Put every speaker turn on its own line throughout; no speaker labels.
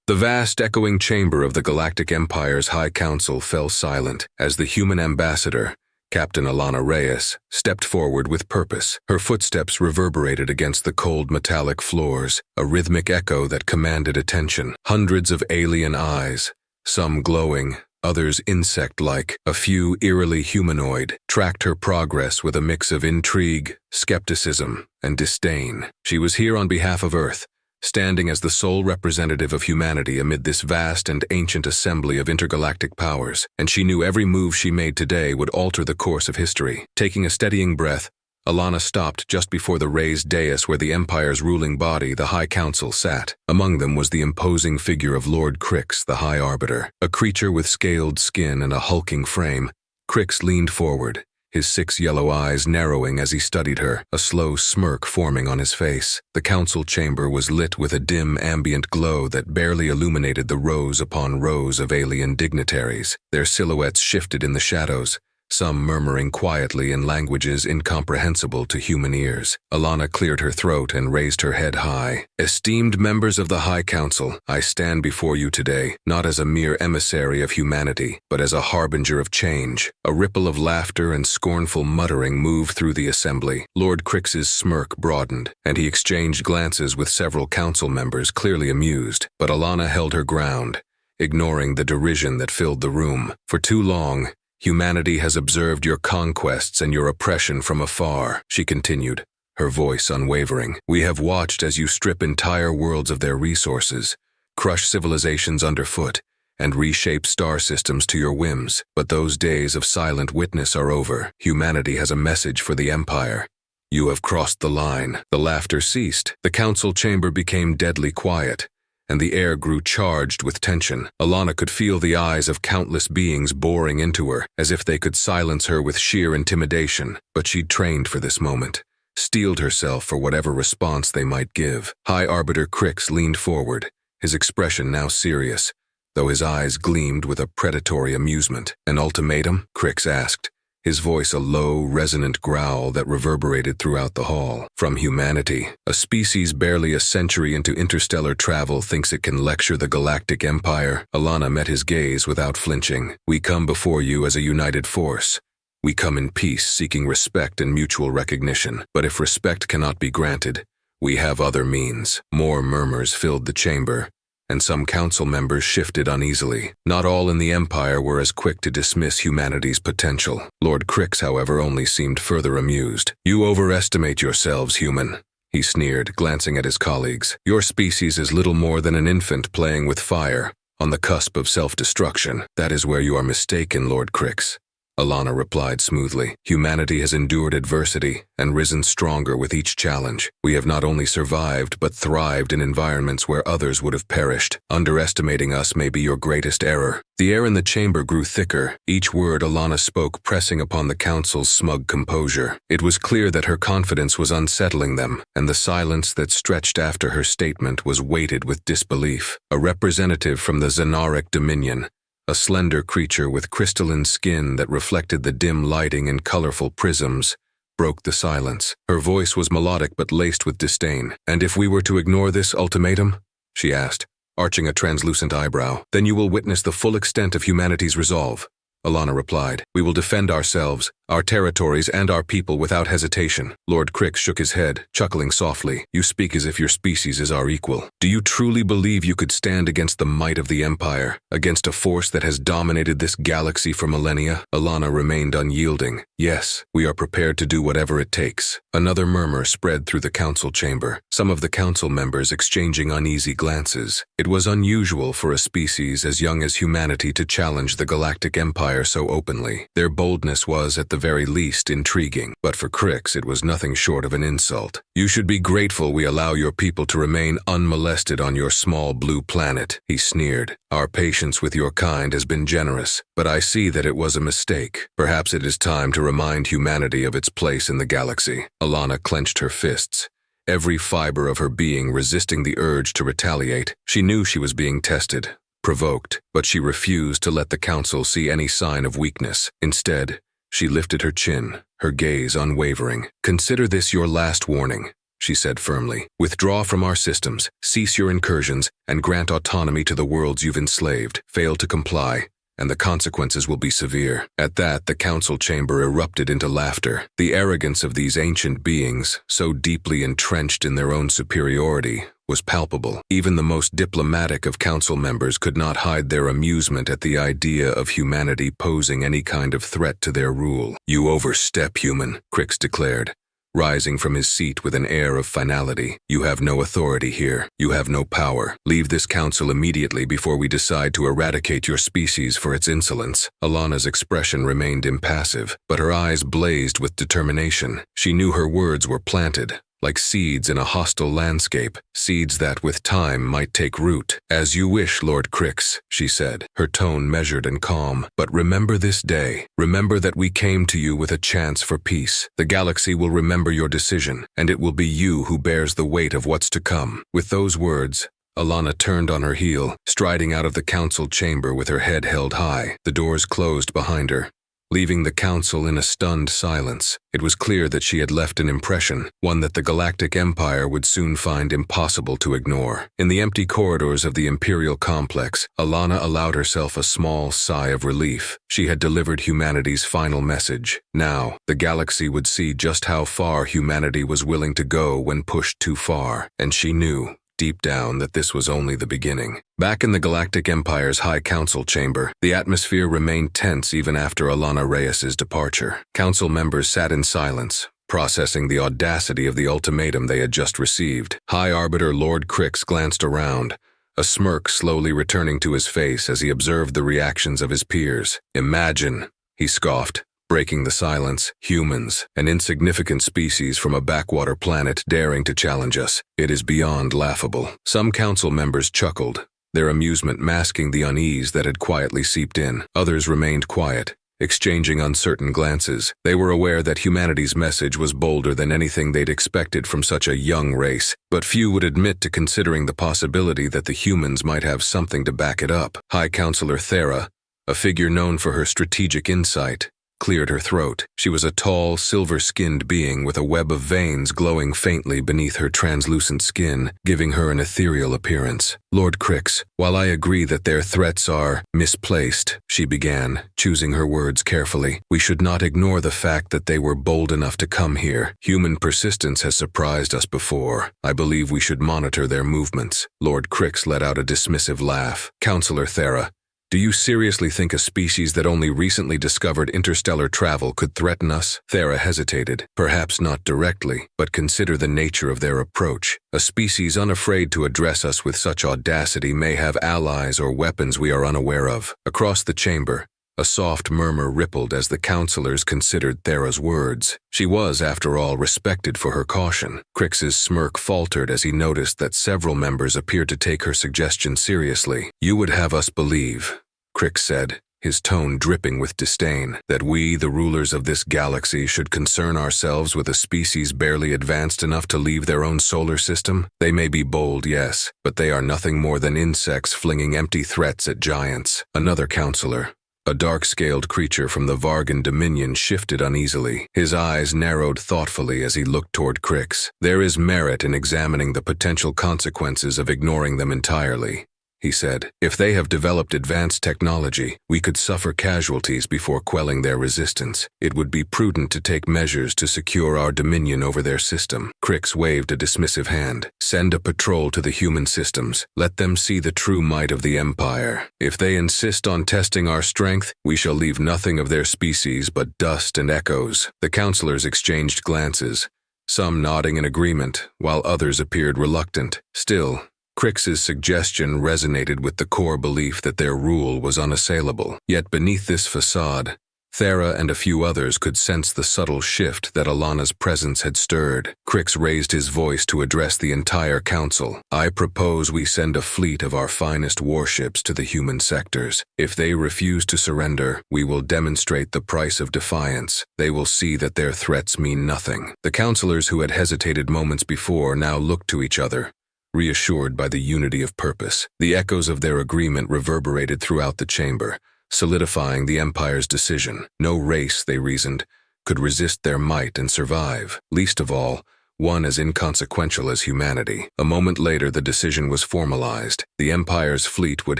The vast echoing chamber of the Galactic Empire's High Council fell silent as the human ambassador, Captain Alana Reyes, stepped forward with purpose. Her footsteps reverberated against the cold metallic floors, a rhythmic echo that commanded attention. Hundreds of alien eyes, some glowing, others insect-like, a few eerily humanoid, tracked her progress with a mix of intrigue, skepticism, and disdain. She was here on behalf of Earth, standing as the sole representative of humanity amid this vast and ancient assembly of intergalactic powers, and she knew every move she made today would alter the course of history. Taking a steadying breath, Alana stopped just before the raised dais where the Empire's ruling body, the High Council, sat. Among them was the imposing figure of Lord Crix, the High Arbiter. A creature with scaled skin and a hulking frame, Crix leaned forward, his 6 yellow eyes narrowing as he studied her, a slow smirk forming on his face. The council chamber was lit with a dim ambient glow that barely illuminated the rows upon rows of alien dignitaries. Their silhouettes shifted in the shadows, some murmuring quietly in languages incomprehensible to human ears. Alana cleared her throat and raised her head high. Esteemed members of the High Council, I stand before you today, not as a mere emissary of humanity, but as a harbinger of change. A ripple of laughter and scornful muttering moved through the assembly. Lord Crix's smirk broadened, and he exchanged glances with several council members, clearly amused. But Alana held her ground, ignoring the derision that filled the room. For too long, humanity has observed your conquests and your oppression from afar, she continued, her voice unwavering. We have watched as you strip entire worlds of their resources, crush civilizations underfoot, and reshape star systems to your whims. But those days of silent witness are over. Humanity has a message for the Empire. You have crossed the line. The laughter ceased. The council chamber became deadly quiet, and the air grew charged with tension. Alana could feel the eyes of countless beings boring into her, as if they could silence her with sheer intimidation. But she'd trained for this moment, steeled herself for whatever response they might give. High Arbiter Crix leaned forward, his expression now serious, though his eyes gleamed with a predatory amusement. An ultimatum? Crix asked, his voice a low, resonant growl that reverberated throughout the hall. From humanity, a species barely a century into interstellar travel thinks it can lecture the Galactic Empire. Alana met his gaze without flinching. We come before you as a united force. We come in peace, seeking respect and mutual recognition. But if respect cannot be granted, we have other means. More murmurs filled the chamber, and some council members shifted uneasily. Not all in the Empire were as quick to dismiss humanity's potential. Lord Crix, however, only seemed further amused. You overestimate yourselves, human, he sneered, glancing at his colleagues. Your species is little more than an infant playing with fire, on the cusp of self-destruction. That is where you are mistaken, Lord Crix, Alana replied smoothly. Humanity has endured adversity and risen stronger with each challenge. We have not only survived but thrived in environments where others would have perished. Underestimating us may be your greatest error. The air in the chamber grew thicker, each word Alana spoke pressing upon the council's smug composure. It was clear that her confidence was unsettling them, and the silence that stretched after her statement was weighted with disbelief. A representative from the Xenaric Dominion, a slender creature with crystalline skin that reflected the dim lighting in colorful prisms, broke the silence. Her voice was melodic but laced with disdain. And if we were to ignore this ultimatum? She asked, arching a translucent eyebrow. Then you will witness the full extent of humanity's resolve, Alana replied. We will defend ourselves, our territories, and our people without hesitation. Lord Crix shook his head, chuckling softly. You speak as if your species is our equal. Do you truly believe you could stand against the might of the Empire, against a force that has dominated this galaxy for millennia? Alana remained unyielding. Yes, we are prepared to do whatever it takes. Another murmur spread through the council chamber, some of the council members exchanging uneasy glances. It was unusual for a species as young as humanity to challenge the Galactic Empire so openly. Their boldness was, at the very least, intriguing, but for Crix it was nothing short of an insult. You should be grateful we allow your people to remain unmolested on your small blue planet, he sneered. Our patience with your kind has been generous, but I see that it was a mistake. Perhaps it is time to remind humanity of its place in the galaxy. Alana clenched her fists, every fiber of her being resisting the urge to retaliate. She knew she was being tested, provoked, but she refused to let the council see any sign of weakness. Instead, she lifted her chin, her gaze unwavering. Consider this your last warning, she said firmly. Withdraw from our systems, cease your incursions, and grant autonomy to the worlds you've enslaved. Fail to comply, and the consequences will be severe. At that, the council chamber erupted into laughter. The arrogance of these ancient beings, so deeply entrenched in their own superiority, was palpable. Even the most diplomatic of council members could not hide their amusement at the idea of humanity posing any kind of threat to their rule. "You overstep, human," Crix declared, rising from his seat with an air of finality. "You have no authority here. You have no power. Leave this council immediately before we decide to eradicate your species for its insolence." Alana's expression remained impassive, but her eyes blazed with determination. She knew her words were planted, like seeds in a hostile landscape, seeds that with time might take root. "As you wish, Lord Crix," she said, her tone measured and calm. "But remember this day. Remember that we came to you with a chance for peace. The galaxy will remember your decision, and it will be you who bears the weight of what's to come." With those words, Alana turned on her heel, striding out of the council chamber with her head held high. The doors closed behind her, leaving the council in a stunned silence. It was clear that she had left an impression, one that the Galactic Empire would soon find impossible to ignore. In the empty corridors of the Imperial complex, Alana allowed herself a small sigh of relief. She had delivered humanity's final message. Now, the galaxy would see just how far humanity was willing to go when pushed too far, and she knew, deep down, that this was only the beginning. Back in the Galactic Empire's High Council chamber, the atmosphere remained tense even after Alana Reyes's departure. Council members sat in silence, processing the audacity of the ultimatum they had just received. High Arbiter Lord Crix glanced around, a smirk slowly returning to his face as he observed the reactions of his peers. "Imagine," he scoffed, breaking the silence, "humans, an insignificant species from a backwater planet daring to challenge us. It is beyond laughable." Some council members chuckled, their amusement masking the unease that had quietly seeped in. Others remained quiet, exchanging uncertain glances. They were aware that humanity's message was bolder than anything they'd expected from such a young race, but few would admit to considering the possibility that the humans might have something to back it up. High Counselor Thera, a figure known for her strategic insight, cleared her throat. She was a tall, silver-skinned being with a web of veins glowing faintly beneath her translucent skin, giving her an ethereal appearance. "Lord Crix, while I agree that their threats are misplaced," she began, choosing her words carefully, "we should not ignore the fact that they were bold enough to come here. Human persistence has surprised us before. I believe we should monitor their movements." Lord Crix let out a dismissive laugh. "Counselor Thera, do you seriously think a species that only recently discovered interstellar travel could threaten us?" Thera hesitated. "Perhaps not directly, but consider the nature of their approach. A species unafraid to address us with such audacity may have allies or weapons we are unaware of." Across the chamber, a soft murmur rippled as the counselors considered Thera's words. She was, after all, respected for her caution. Crix's smirk faltered as he noticed that several members appeared to take her suggestion seriously. "You would have us believe," Crix said, his tone dripping with disdain, "that we, the rulers of this galaxy, should concern ourselves with a species barely advanced enough to leave their own solar system? They may be bold, yes, but they are nothing more than insects flinging empty threats at giants." Another counselor, a dark-scaled creature from the Vargan Dominion, shifted uneasily. His eyes narrowed thoughtfully as he looked toward Crix. "There is merit in examining the potential consequences of ignoring them entirely," he said. "If they have developed advanced technology, we could suffer casualties before quelling their resistance. It would be prudent to take measures to secure our dominion over their system." Crix waved a dismissive hand. "Send a patrol to the human systems. Let them see the true might of the Empire. If they insist on testing our strength, we shall leave nothing of their species but dust and echoes." The counselors exchanged glances, some nodding in agreement, while others appeared reluctant. Still, Crix's suggestion resonated with the core belief that their rule was unassailable. Yet beneath this facade, Thera and a few others could sense the subtle shift that Alana's presence had stirred. Crix raised his voice to address the entire council. "I propose we send a fleet of our finest warships to the human sectors. If they refuse to surrender, we will demonstrate the price of defiance. They will see that their threats mean nothing." The counselors who had hesitated moments before now looked to each other, reassured by the unity of purpose. The echoes of their agreement reverberated throughout the chamber, solidifying the Empire's decision. No race, they reasoned, could resist their might and survive. Least of all, one as inconsequential as humanity. A moment later, the decision was formalized. The Empire's fleet would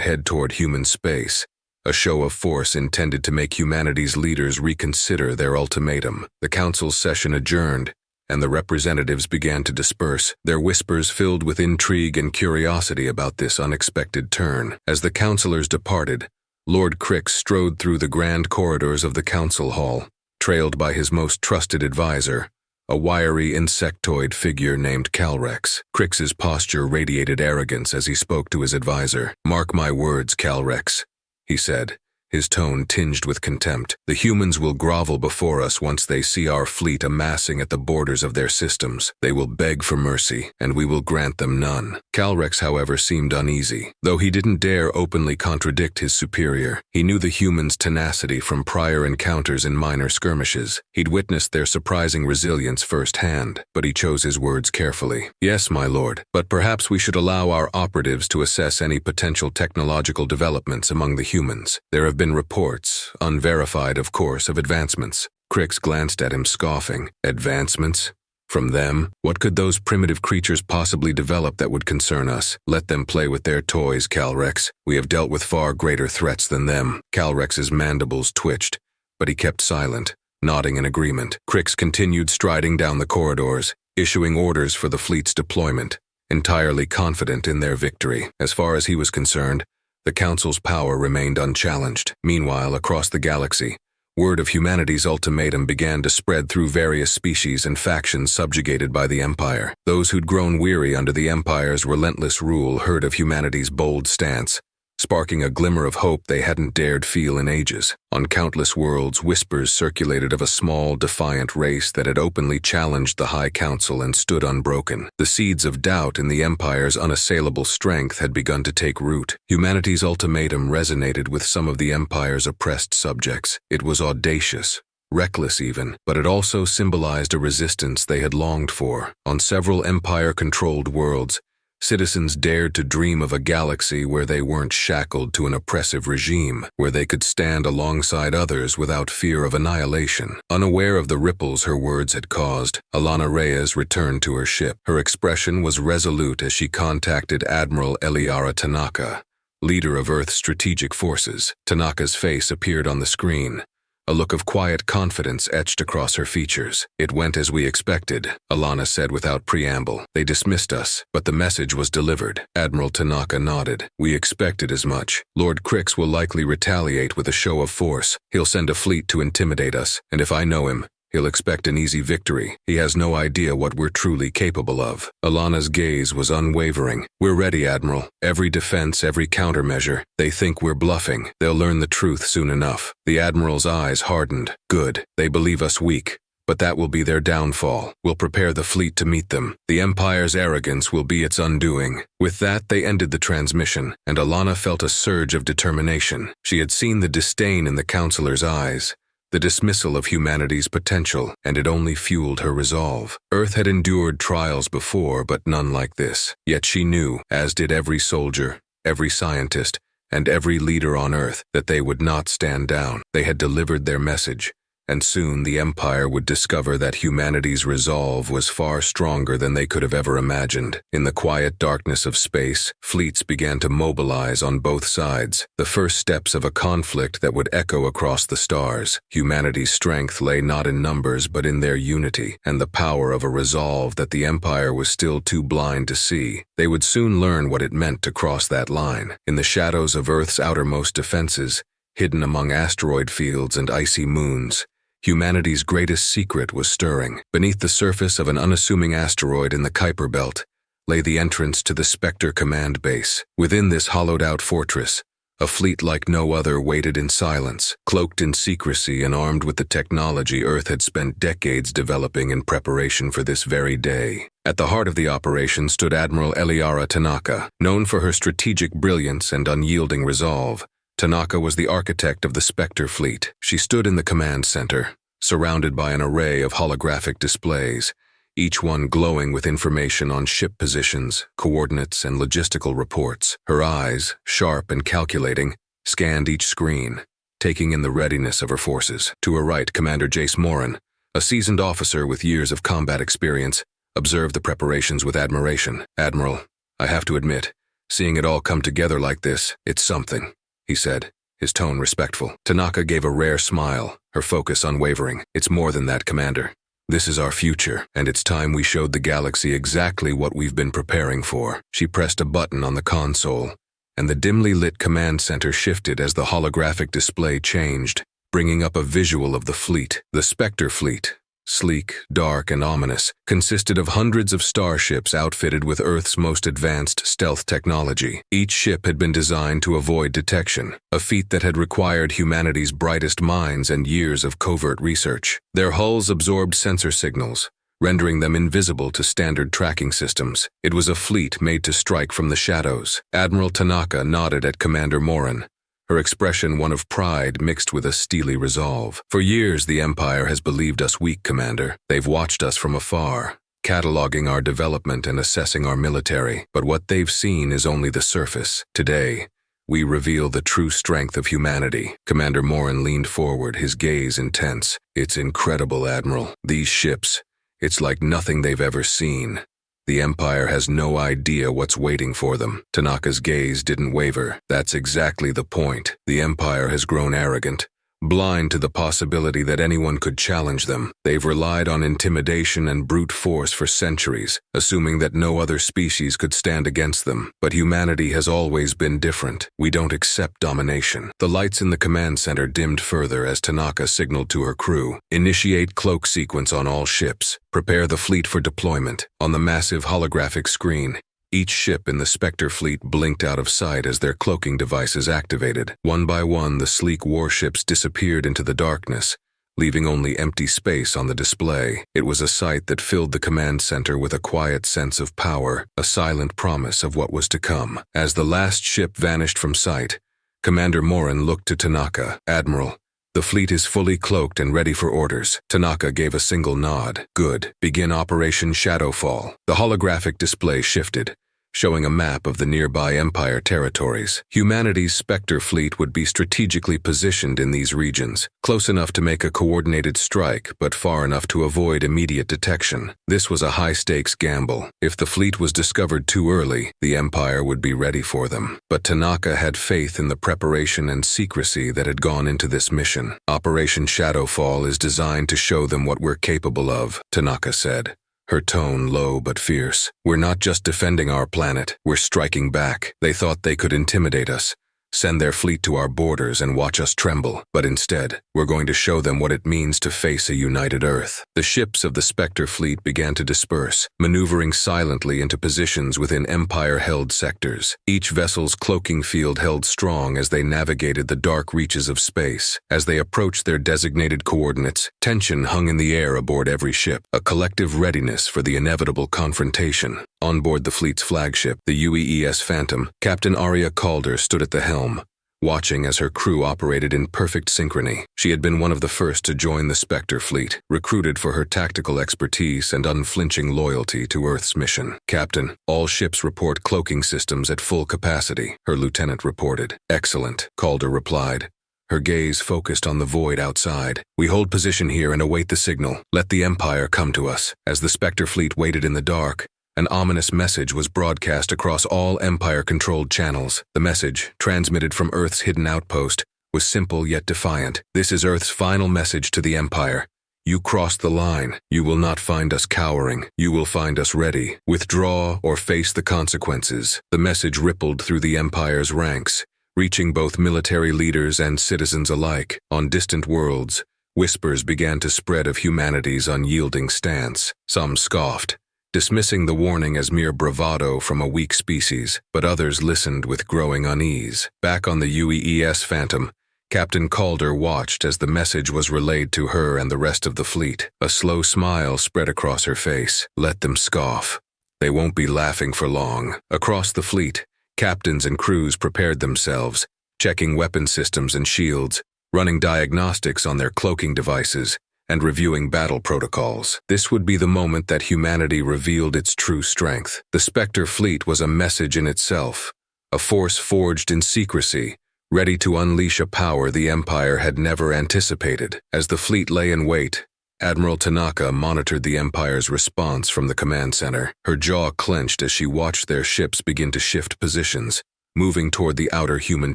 head toward human space, a show of force intended to make humanity's leaders reconsider their ultimatum. The council's session adjourned, and the representatives began to disperse, their whispers filled with intrigue and curiosity about this unexpected turn. As the councilors departed, Lord Crix strode through the grand corridors of the council hall, trailed by his most trusted advisor, a wiry insectoid figure named Calrex. Crix's posture radiated arrogance as he spoke to his advisor. "Mark my words, Calrex," he said, his tone tinged with contempt. "The humans will grovel before us once they see our fleet amassing at the borders of their systems. They will beg for mercy, and we will grant them none." Calrex, however, seemed uneasy. Though he didn't dare openly contradict his superior, he knew the humans' tenacity from prior encounters in minor skirmishes. He'd witnessed their surprising resilience firsthand, but he chose his words carefully. "Yes, my lord, but perhaps we should allow our operatives to assess any potential technological developments among the humans. There have been reports, unverified of course, of advancements." Crix glanced at him, scoffing. "Advancements? From them? What could those primitive creatures possibly develop that would concern us? Let them play with their toys, Calrex. We have dealt with far greater threats than them." Calrex's mandibles twitched, but he kept silent, nodding in agreement. Crix continued striding down the corridors, issuing orders for the fleet's deployment, entirely confident in their victory. As far as he was concerned, the Council's power remained unchallenged. Meanwhile, across the galaxy, word of humanity's ultimatum began to spread through various species and factions subjugated by the Empire. Those who'd grown weary under the Empire's relentless rule heard of humanity's bold stance, sparking a glimmer of hope they hadn't dared feel in ages. On countless worlds, whispers circulated of a small, defiant race that had openly challenged the High Council and stood unbroken. The seeds of doubt in the Empire's unassailable strength had begun to take root. Humanity's ultimatum resonated with some of the Empire's oppressed subjects. It was audacious, reckless even, but it also symbolized a resistance they had longed for. On several Empire-controlled worlds, citizens dared to dream of a galaxy where they weren't shackled to an oppressive regime, where they could stand alongside others without fear of annihilation. Unaware of the ripples her words had caused, Alana Reyes returned to her ship. Her expression was resolute as she contacted Admiral Eliara Tanaka, leader of Earth's strategic forces. Tanaka's face appeared on the screen, a look of quiet confidence etched across her features. "It went as we expected," Alana said without preamble. "They dismissed us, but the message was delivered." Admiral Tanaka nodded. "We expected as much. Lord Crix will likely retaliate with a show of force. He'll send a fleet to intimidate us, and if I know him, he'll expect an easy victory. He has no idea what we're truly capable of." Alana's gaze was unwavering. "We're ready, Admiral. Every defense, every countermeasure. They think we're bluffing. They'll learn the truth soon enough." The Admiral's eyes hardened. "Good. They believe us weak, but that will be their downfall. We'll prepare the fleet to meet them. The Empire's arrogance will be its undoing." With that, they ended the transmission, and Alana felt a surge of determination. She had seen the disdain in the Councilor's eyes, the dismissal of humanity's potential, and it only fueled her resolve. Earth had endured trials before, but none like this. Yet she knew, as did every soldier, every scientist, and every leader on Earth, that they would not stand down. They had delivered their message, and soon the Empire would discover that humanity's resolve was far stronger than they could have ever imagined. In the quiet darkness of space, fleets began to mobilize on both sides, the first steps of a conflict that would echo across the stars. Humanity's strength lay not in numbers but in their unity, and the power of a resolve that the Empire was still too blind to see. They would soon learn what it meant to cross that line. In the shadows of Earth's outermost defenses, hidden among asteroid fields and icy moons, humanity's greatest secret was stirring. Beneath the surface of an unassuming asteroid in the Kuiper Belt lay the entrance to the Spectre command base. Within this hollowed-out fortress, a fleet like no other waited in silence, cloaked in secrecy and armed with the technology Earth had spent decades developing in preparation for this very day. At the heart of the operation stood Admiral Eliara Tanaka. Known for her strategic brilliance and unyielding resolve, Tanaka was the architect of the Spectre fleet. She stood in the command center, surrounded by an array of holographic displays, each one glowing with information on ship positions, coordinates, and logistical reports. Her eyes, sharp and calculating, scanned each screen, taking in the readiness of her forces. To her right, Commander Jace Morin, a seasoned officer with years of combat experience, observed the preparations with admiration. "Admiral, I have to admit, seeing it all come together like this, it's something," he said, his tone respectful. Tanaka gave a rare smile, her focus unwavering. "It's more than that, Commander. This is our future, and it's time we showed the galaxy exactly what we've been preparing for." She pressed a button on the console, and the dimly lit command center shifted as the holographic display changed, bringing up a visual of the fleet. The Spectre fleet, sleek, dark, and ominous, consisted of hundreds of starships outfitted with Earth's most advanced stealth technology. Each ship had been designed to avoid detection, a feat that had required humanity's brightest minds and years of covert research. Their hulls absorbed sensor signals, rendering them invisible to standard tracking systems. It was a fleet made to strike from the shadows. Admiral Tanaka nodded at Commander Morin, her expression one of pride mixed with a steely resolve. "For years, the Empire has believed us weak, Commander. They've watched us from afar, cataloging our development and assessing our military. But what they've seen is only the surface. Today, we reveal the true strength of humanity." Commander Morin leaned forward, his gaze intense. "It's incredible, Admiral. These ships, it's like nothing they've ever seen. The Empire has no idea what's waiting for them." Tanaka's gaze didn't waver. "That's exactly the point. The Empire has grown arrogant, blind to the possibility that anyone could challenge them. They've relied on intimidation and brute force for centuries, assuming that no other species could stand against them. But humanity has always been different. We don't accept domination." The lights in the command center dimmed further as Tanaka signaled to her crew, "Initiate cloak sequence on all ships. Prepare the fleet for deployment." On the massive holographic screen, each ship in the Spectre fleet blinked out of sight as their cloaking devices activated. One by one, the sleek warships disappeared into the darkness, leaving only empty space on the display. It was a sight that filled the command center with a quiet sense of power, a silent promise of what was to come. As the last ship vanished from sight, Commander Morin looked to Tanaka. "Admiral, the fleet is fully cloaked and ready for orders." Tanaka gave a single nod. "Good. Begin Operation Shadowfall." The holographic display shifted, showing a map of the nearby Empire territories. Humanity's Spectre fleet would be strategically positioned in these regions, close enough to make a coordinated strike, but far enough to avoid immediate detection. This was a high-stakes gamble. If the fleet was discovered too early, the Empire would be ready for them. But Tanaka had faith in the preparation and secrecy that had gone into this mission. "Operation Shadowfall is designed to show them what we're capable of," Tanaka said, her tone low but fierce. "We're not just defending our planet, we're striking back. They thought they could intimidate us, send their fleet to our borders and watch us tremble. But instead, we're going to show them what it means to face a united Earth." The ships of the Spectre fleet began to disperse, maneuvering silently into positions within Empire-held sectors. Each vessel's cloaking field held strong as they navigated the dark reaches of space. As they approached their designated coordinates, tension hung in the air aboard every ship, a collective readiness for the inevitable confrontation. On board the fleet's flagship, the UEES Phantom, Captain Arya Calder stood at the helm, watching as her crew operated in perfect synchrony. She had been one of the first to join the Spectre fleet, recruited for her tactical expertise and unflinching loyalty to Earth's mission. "Captain, all ships report cloaking systems at full capacity," her lieutenant reported. "Excellent," Calder replied, her gaze focused on the void outside. "We hold position here and await the signal. Let the Empire come to us." As the Spectre fleet waited in the dark, an ominous message was broadcast across all Empire-controlled channels. The message, transmitted from Earth's hidden outpost, was simple yet defiant. "This is Earth's final message to the Empire. You crossed the line. You will not find us cowering. You will find us ready. Withdraw or face the consequences." The message rippled through the Empire's ranks, reaching both military leaders and citizens alike. On distant worlds, whispers began to spread of humanity's unyielding stance. Some scoffed, dismissing the warning as mere bravado from a weak species, but others listened with growing unease. Back on the UEES Phantom, Captain Calder watched as the message was relayed to her and the rest of the fleet. A slow smile spread across her face. "Let them scoff. They won't be laughing for long." Across the fleet, captains and crews prepared themselves, checking weapon systems and shields, running diagnostics on their cloaking devices, and reviewing battle protocols. This would be the moment that humanity revealed its true strength. The Spectre fleet was a message in itself, a force forged in secrecy, ready to unleash a power the Empire had never anticipated. As the fleet lay in wait, Admiral Tanaka monitored the Empire's response from the command center. Her jaw clenched as she watched their ships begin to shift positions, moving toward the outer human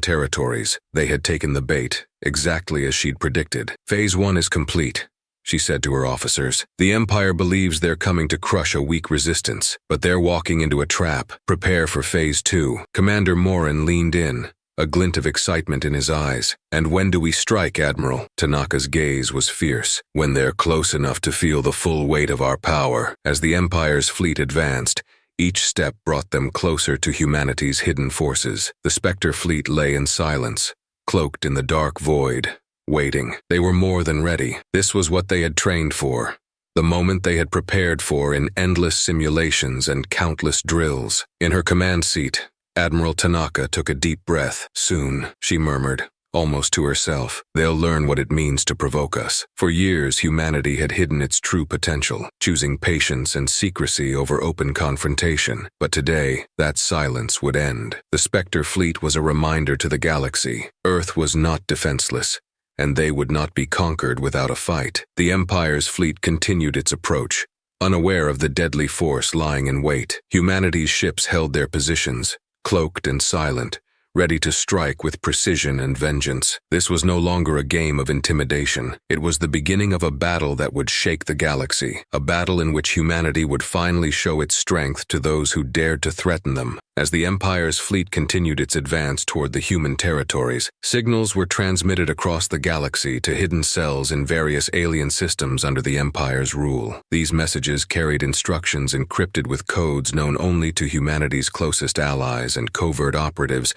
territories. They had taken the bait, exactly as she'd predicted. Phase 1 is complete, she said to her officers. The Empire believes they're coming to crush a weak resistance, but they're walking into a trap. Prepare for Phase 2. Commander Morin leaned in, a glint of excitement in his eyes. And when do we strike, Admiral? Tanaka's gaze was fierce. When they're close enough to feel the full weight of our power. As the Empire's fleet advanced, each step brought them closer to humanity's hidden forces. The Spectre fleet lay in silence, cloaked in the dark void, waiting. They were more than ready. This was what they had trained for. The moment they had prepared for in endless simulations and countless drills. In her command seat, Admiral Tanaka took a deep breath. Soon, she murmured, almost to herself, they'll learn what it means to provoke us. For years, humanity had hidden its true potential, choosing patience and secrecy over open confrontation. But today, that silence would end. The Spectre fleet was a reminder to the galaxy. Earth was not defenseless, and they would not be conquered without a fight. The Empire's fleet continued its approach, unaware of the deadly force lying in wait. Humanity's ships held their positions, cloaked and silent, ready to strike with precision and vengeance. This was no longer a game of intimidation. It was the beginning of a battle that would shake the galaxy, a battle in which humanity would finally show its strength to those who dared to threaten them. As the Empire's fleet continued its advance toward the human territories, signals were transmitted across the galaxy to hidden cells in various alien systems under the Empire's rule. These messages carried instructions encrypted with codes known only to humanity's closest allies and covert operatives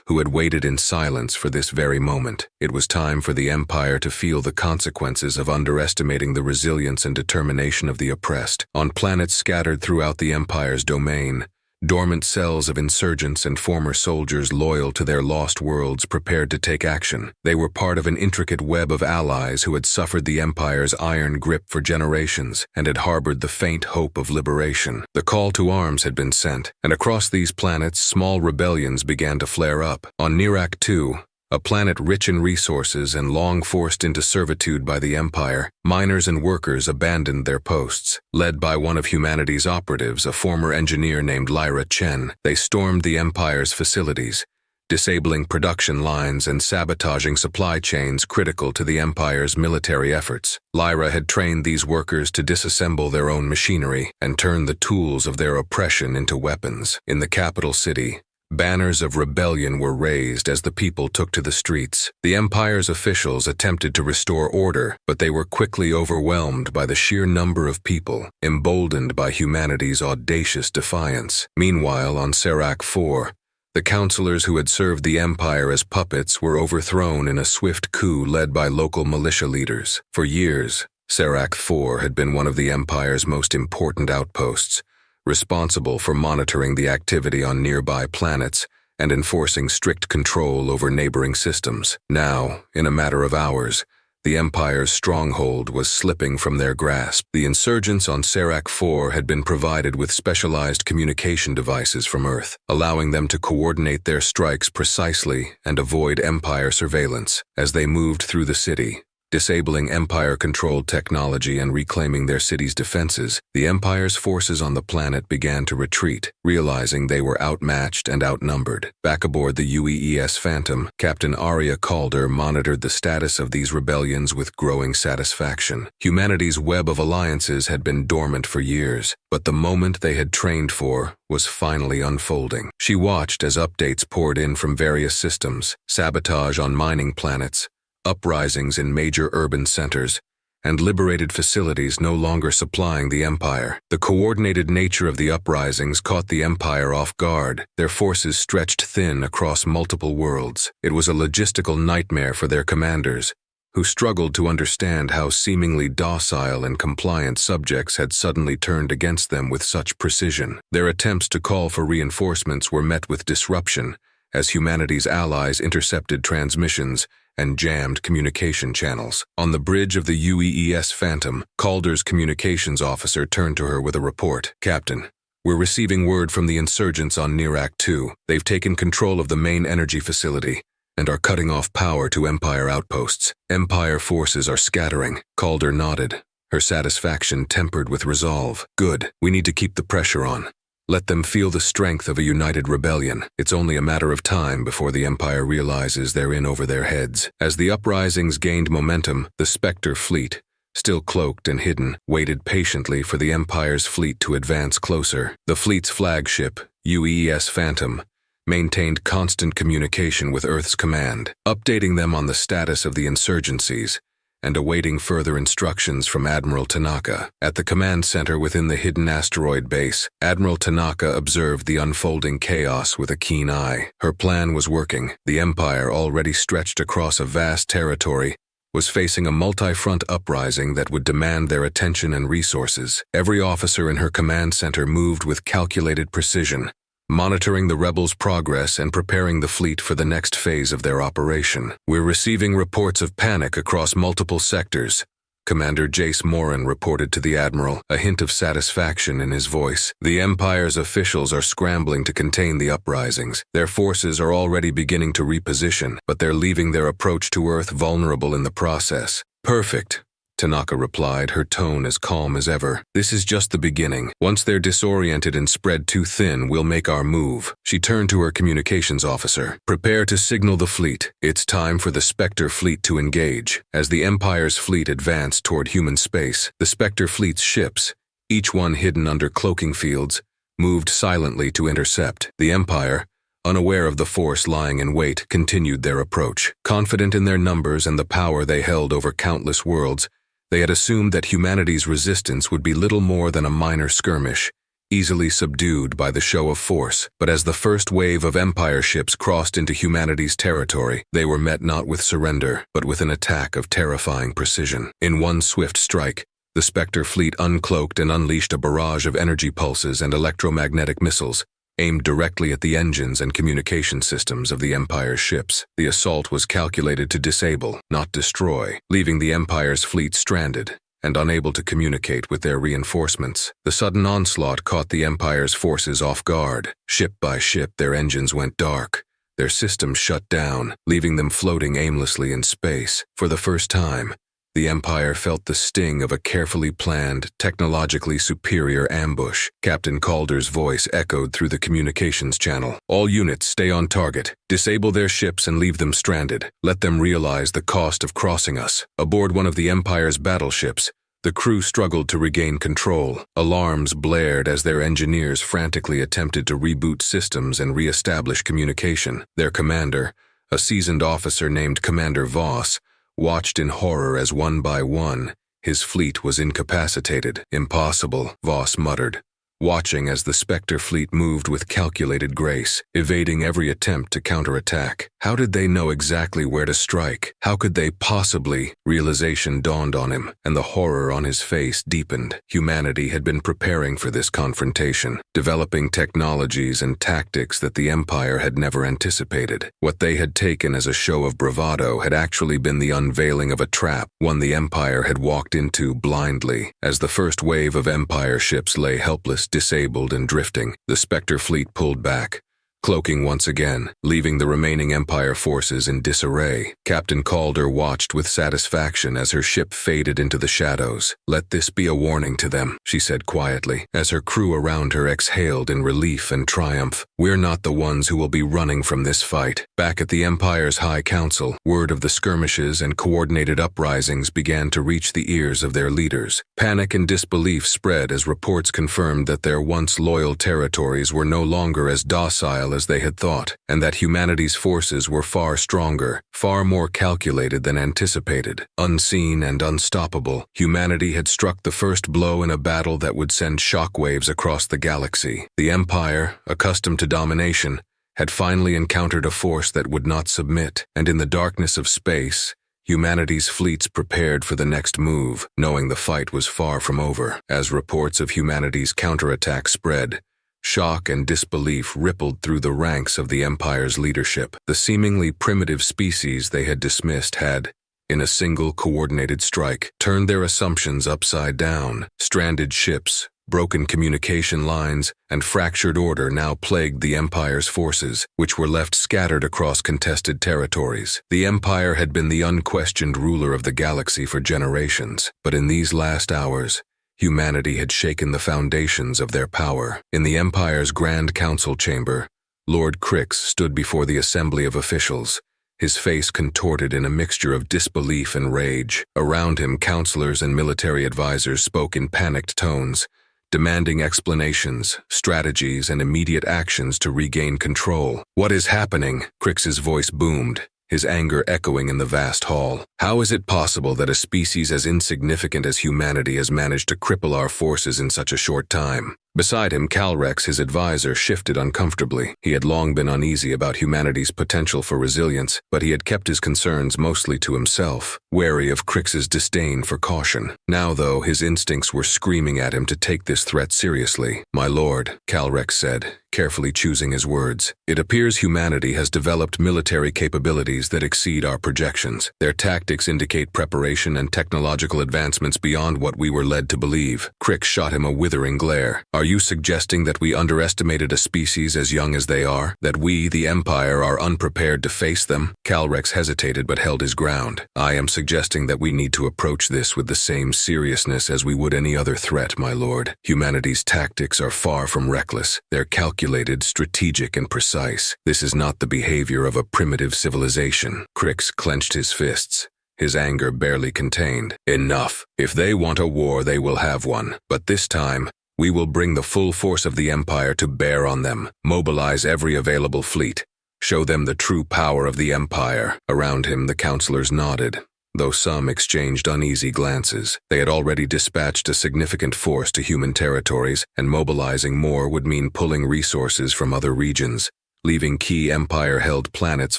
who had waited in silence for this very moment. It was time for the Empire to feel the consequences of underestimating the resilience and determination of the oppressed. On planets scattered throughout the Empire's domain, dormant cells of insurgents and former soldiers loyal to their lost worlds prepared to take action. They were part of an intricate web of allies who had suffered the Empire's iron grip for generations and had harbored the faint hope of liberation. The call to arms had been sent, and across these planets small rebellions began to flare up. On Nirak II, a planet rich in resources and long forced into servitude by the Empire, miners and workers abandoned their posts. Led by one of humanity's operatives, a former engineer named Lyra Chen, they stormed the Empire's facilities, disabling production lines and sabotaging supply chains critical to the Empire's military efforts. Lyra had trained these workers to disassemble their own machinery and turn the tools of their oppression into weapons. In the capital city, banners of rebellion were raised as the people took to the streets. The Empire's officials attempted to restore order, but they were quickly overwhelmed by the sheer number of people, emboldened by humanity's audacious defiance. Meanwhile, on Serac IV, the counselors who had served the Empire as puppets were overthrown in a swift coup led by local militia leaders. For years, Serac IV had been one of the Empire's most important outposts, responsible for monitoring the activity on nearby planets and enforcing strict control over neighboring systems. Now, in a matter of hours, the Empire's stronghold was slipping from their grasp. The insurgents on Serac IV had been provided with specialized communication devices from Earth, allowing them to coordinate their strikes precisely and avoid Empire surveillance. As they moved through the city, disabling Empire-controlled technology and reclaiming their city's defenses, the Empire's forces on the planet began to retreat, realizing they were outmatched and outnumbered. Back aboard the UEES Phantom, Captain Arya Calder monitored the status of these rebellions with growing satisfaction. Humanity's web of alliances had been dormant for years, but the moment they had trained for was finally unfolding. She watched as updates poured in from various systems: sabotage on mining planets, uprisings in major urban centers, and liberated facilities no longer supplying the Empire. The coordinated nature of the uprisings caught the Empire off guard, their forces stretched thin across multiple worlds. It was a logistical nightmare for their commanders, who struggled to understand how seemingly docile and compliant subjects had suddenly turned against them with such precision. Their attempts to call for reinforcements were met with disruption, as humanity's allies intercepted transmissions and jammed communication channels. On the bridge of the UEES Phantom, Calder's communications officer turned to her with a report. "Captain, we're receiving word from the insurgents on Nirak II. They've taken control of the main energy facility and are cutting off power to Empire outposts. Empire forces are scattering." Calder nodded, her satisfaction tempered with resolve. Good, we need to keep the pressure on. Let them feel the strength of a united rebellion. It's only a matter of time before the Empire realizes they're in over their heads. As the uprisings gained momentum, the Spectre fleet, still cloaked and hidden, waited patiently for the Empire's fleet to advance closer. The fleet's flagship, UES Phantom, maintained constant communication with Earth's command, updating them on the status of the insurgencies and awaiting further instructions from Admiral Tanaka. At the command center within the hidden asteroid base, Admiral Tanaka observed the unfolding chaos with a keen eye. Her plan was working. The Empire, already stretched across a vast territory, was facing a multi-front uprising that would demand their attention and resources. Every officer in her command center moved with calculated precision, monitoring the rebels' progress and preparing the fleet for the next phase of their operation. We're receiving reports of panic across multiple sectors, Commander Jace Morin reported to the Admiral, a hint of satisfaction in his voice. The Empire's officials are scrambling to contain the uprisings. Their forces are already beginning to reposition, but they're leaving their approach to Earth vulnerable in the process. Perfect, Tanaka replied, her tone as calm as ever. This is just the beginning. Once they're disoriented and spread too thin, we'll make our move. She turned to her communications officer. Prepare to signal the fleet. It's time for the Spectre fleet to engage. As the Empire's fleet advanced toward human space, the Spectre fleet's ships, each one hidden under cloaking fields, moved silently to intercept. The Empire, unaware of the force lying in wait, continued their approach. Confident in their numbers and the power they held over countless worlds, they had assumed that humanity's resistance would be little more than a minor skirmish, easily subdued by the show of force. But as the first wave of Empire ships crossed into humanity's territory, they were met not with surrender, but with an attack of terrifying precision. In one swift strike, the Spectre fleet uncloaked and unleashed a barrage of energy pulses and electromagnetic missiles, aimed directly at the engines and communication systems of the Empire's ships. The assault was calculated to disable, not destroy, leaving the Empire's fleet stranded and unable to communicate with their reinforcements. The sudden onslaught caught the Empire's forces off guard. Ship by ship, their engines went dark. Their systems shut down, leaving them floating aimlessly in space. For the first time, the Empire felt the sting of a carefully planned, technologically superior ambush. Captain Calder's voice echoed through the communications channel. All units stay on target. Disable their ships and leave them stranded. Let them realize the cost of crossing us. Aboard one of the Empire's battleships, the crew struggled to regain control. Alarms blared as their engineers frantically attempted to reboot systems and re-establish communication. Their commander, a seasoned officer named Commander Voss, watched in horror as one by one, his fleet was incapacitated. Impossible, Voss muttered, watching as the Spectre fleet moved with calculated grace, evading every attempt to counterattack. How did they know exactly where to strike? How could they possibly? Realization dawned on him, and the horror on his face deepened. Humanity had been preparing for this confrontation, developing technologies and tactics that the Empire had never anticipated. What they had taken as a show of bravado had actually been the unveiling of a trap, one the Empire had walked into blindly. As the first wave of Empire ships lay helpless, disabled and drifting, the Spectre fleet pulled back, cloaking once again, leaving the remaining Empire forces in disarray. Captain Calder watched with satisfaction as her ship faded into the shadows. Let this be a warning to them, she said quietly, as her crew around her exhaled in relief and triumph. We're not the ones who will be running from this fight. Back at the Empire's High Council, word of the skirmishes and coordinated uprisings began to reach the ears of their leaders. Panic and disbelief spread as reports confirmed that their once loyal territories were no longer as docile as they had thought, and that humanity's forces were far stronger, far more calculated than anticipated. Unseen and unstoppable, humanity had struck the first blow in a battle that would send shockwaves across the galaxy. The Empire, accustomed to domination, had finally encountered a force that would not submit, and in the darkness of space, humanity's fleets prepared for the next move, knowing the fight was far from over. As reports of humanity's counterattack spread, shock and disbelief rippled through the ranks of the Empire's leadership. The seemingly primitive species they had dismissed had, in a single coordinated strike, turned their assumptions upside down. Stranded ships, Broken communication lines and fractured order now plagued the Empire's forces, which were left scattered across contested territories. The Empire had been the unquestioned ruler of the galaxy for generations, but in these last hours, humanity had shaken the foundations of their power. In the Empire's Grand Council chamber, Lord Crix stood before the assembly of officials, his face contorted in a mixture of disbelief and rage. Around him, counselors and military advisors spoke in panicked tones, demanding explanations, strategies, and immediate actions to regain control. "What is happening?" Crix's voice boomed, his anger echoing in the vast hall. "How is it possible that a species as insignificant as humanity has managed to cripple our forces in such a short time?" Beside him, Calrex, his advisor, shifted uncomfortably. He had long been uneasy about humanity's potential for resilience, but he had kept his concerns mostly to himself, wary of Crix's disdain for caution. Now, though, his instincts were screaming at him to take this threat seriously. "My lord," Calrex said, carefully choosing his words, "it appears humanity has developed military capabilities that exceed our projections. Their tactics indicate preparation and technological advancements beyond what we were led to believe." Crix shot him a withering glare. "Are you suggesting that we underestimated a species as young as they are? That we, the Empire, are unprepared to face them?" Calrex hesitated but held his ground. "I am suggesting that we need to approach this with the same seriousness as we would any other threat, my lord. Humanity's tactics are far from reckless. They're calculated, strategic, and precise. This is not the behavior of a primitive civilization." Crix clenched his fists, his anger barely contained. "Enough. If they want a war, they will have one. But this time, we will bring the full force of the Empire to bear on them, mobilize every available fleet, show them the true power of the Empire." Around him, the counselors nodded, though some exchanged uneasy glances. They had already dispatched a significant force to human territories, and mobilizing more would mean pulling resources from other regions, leaving key Empire-held planets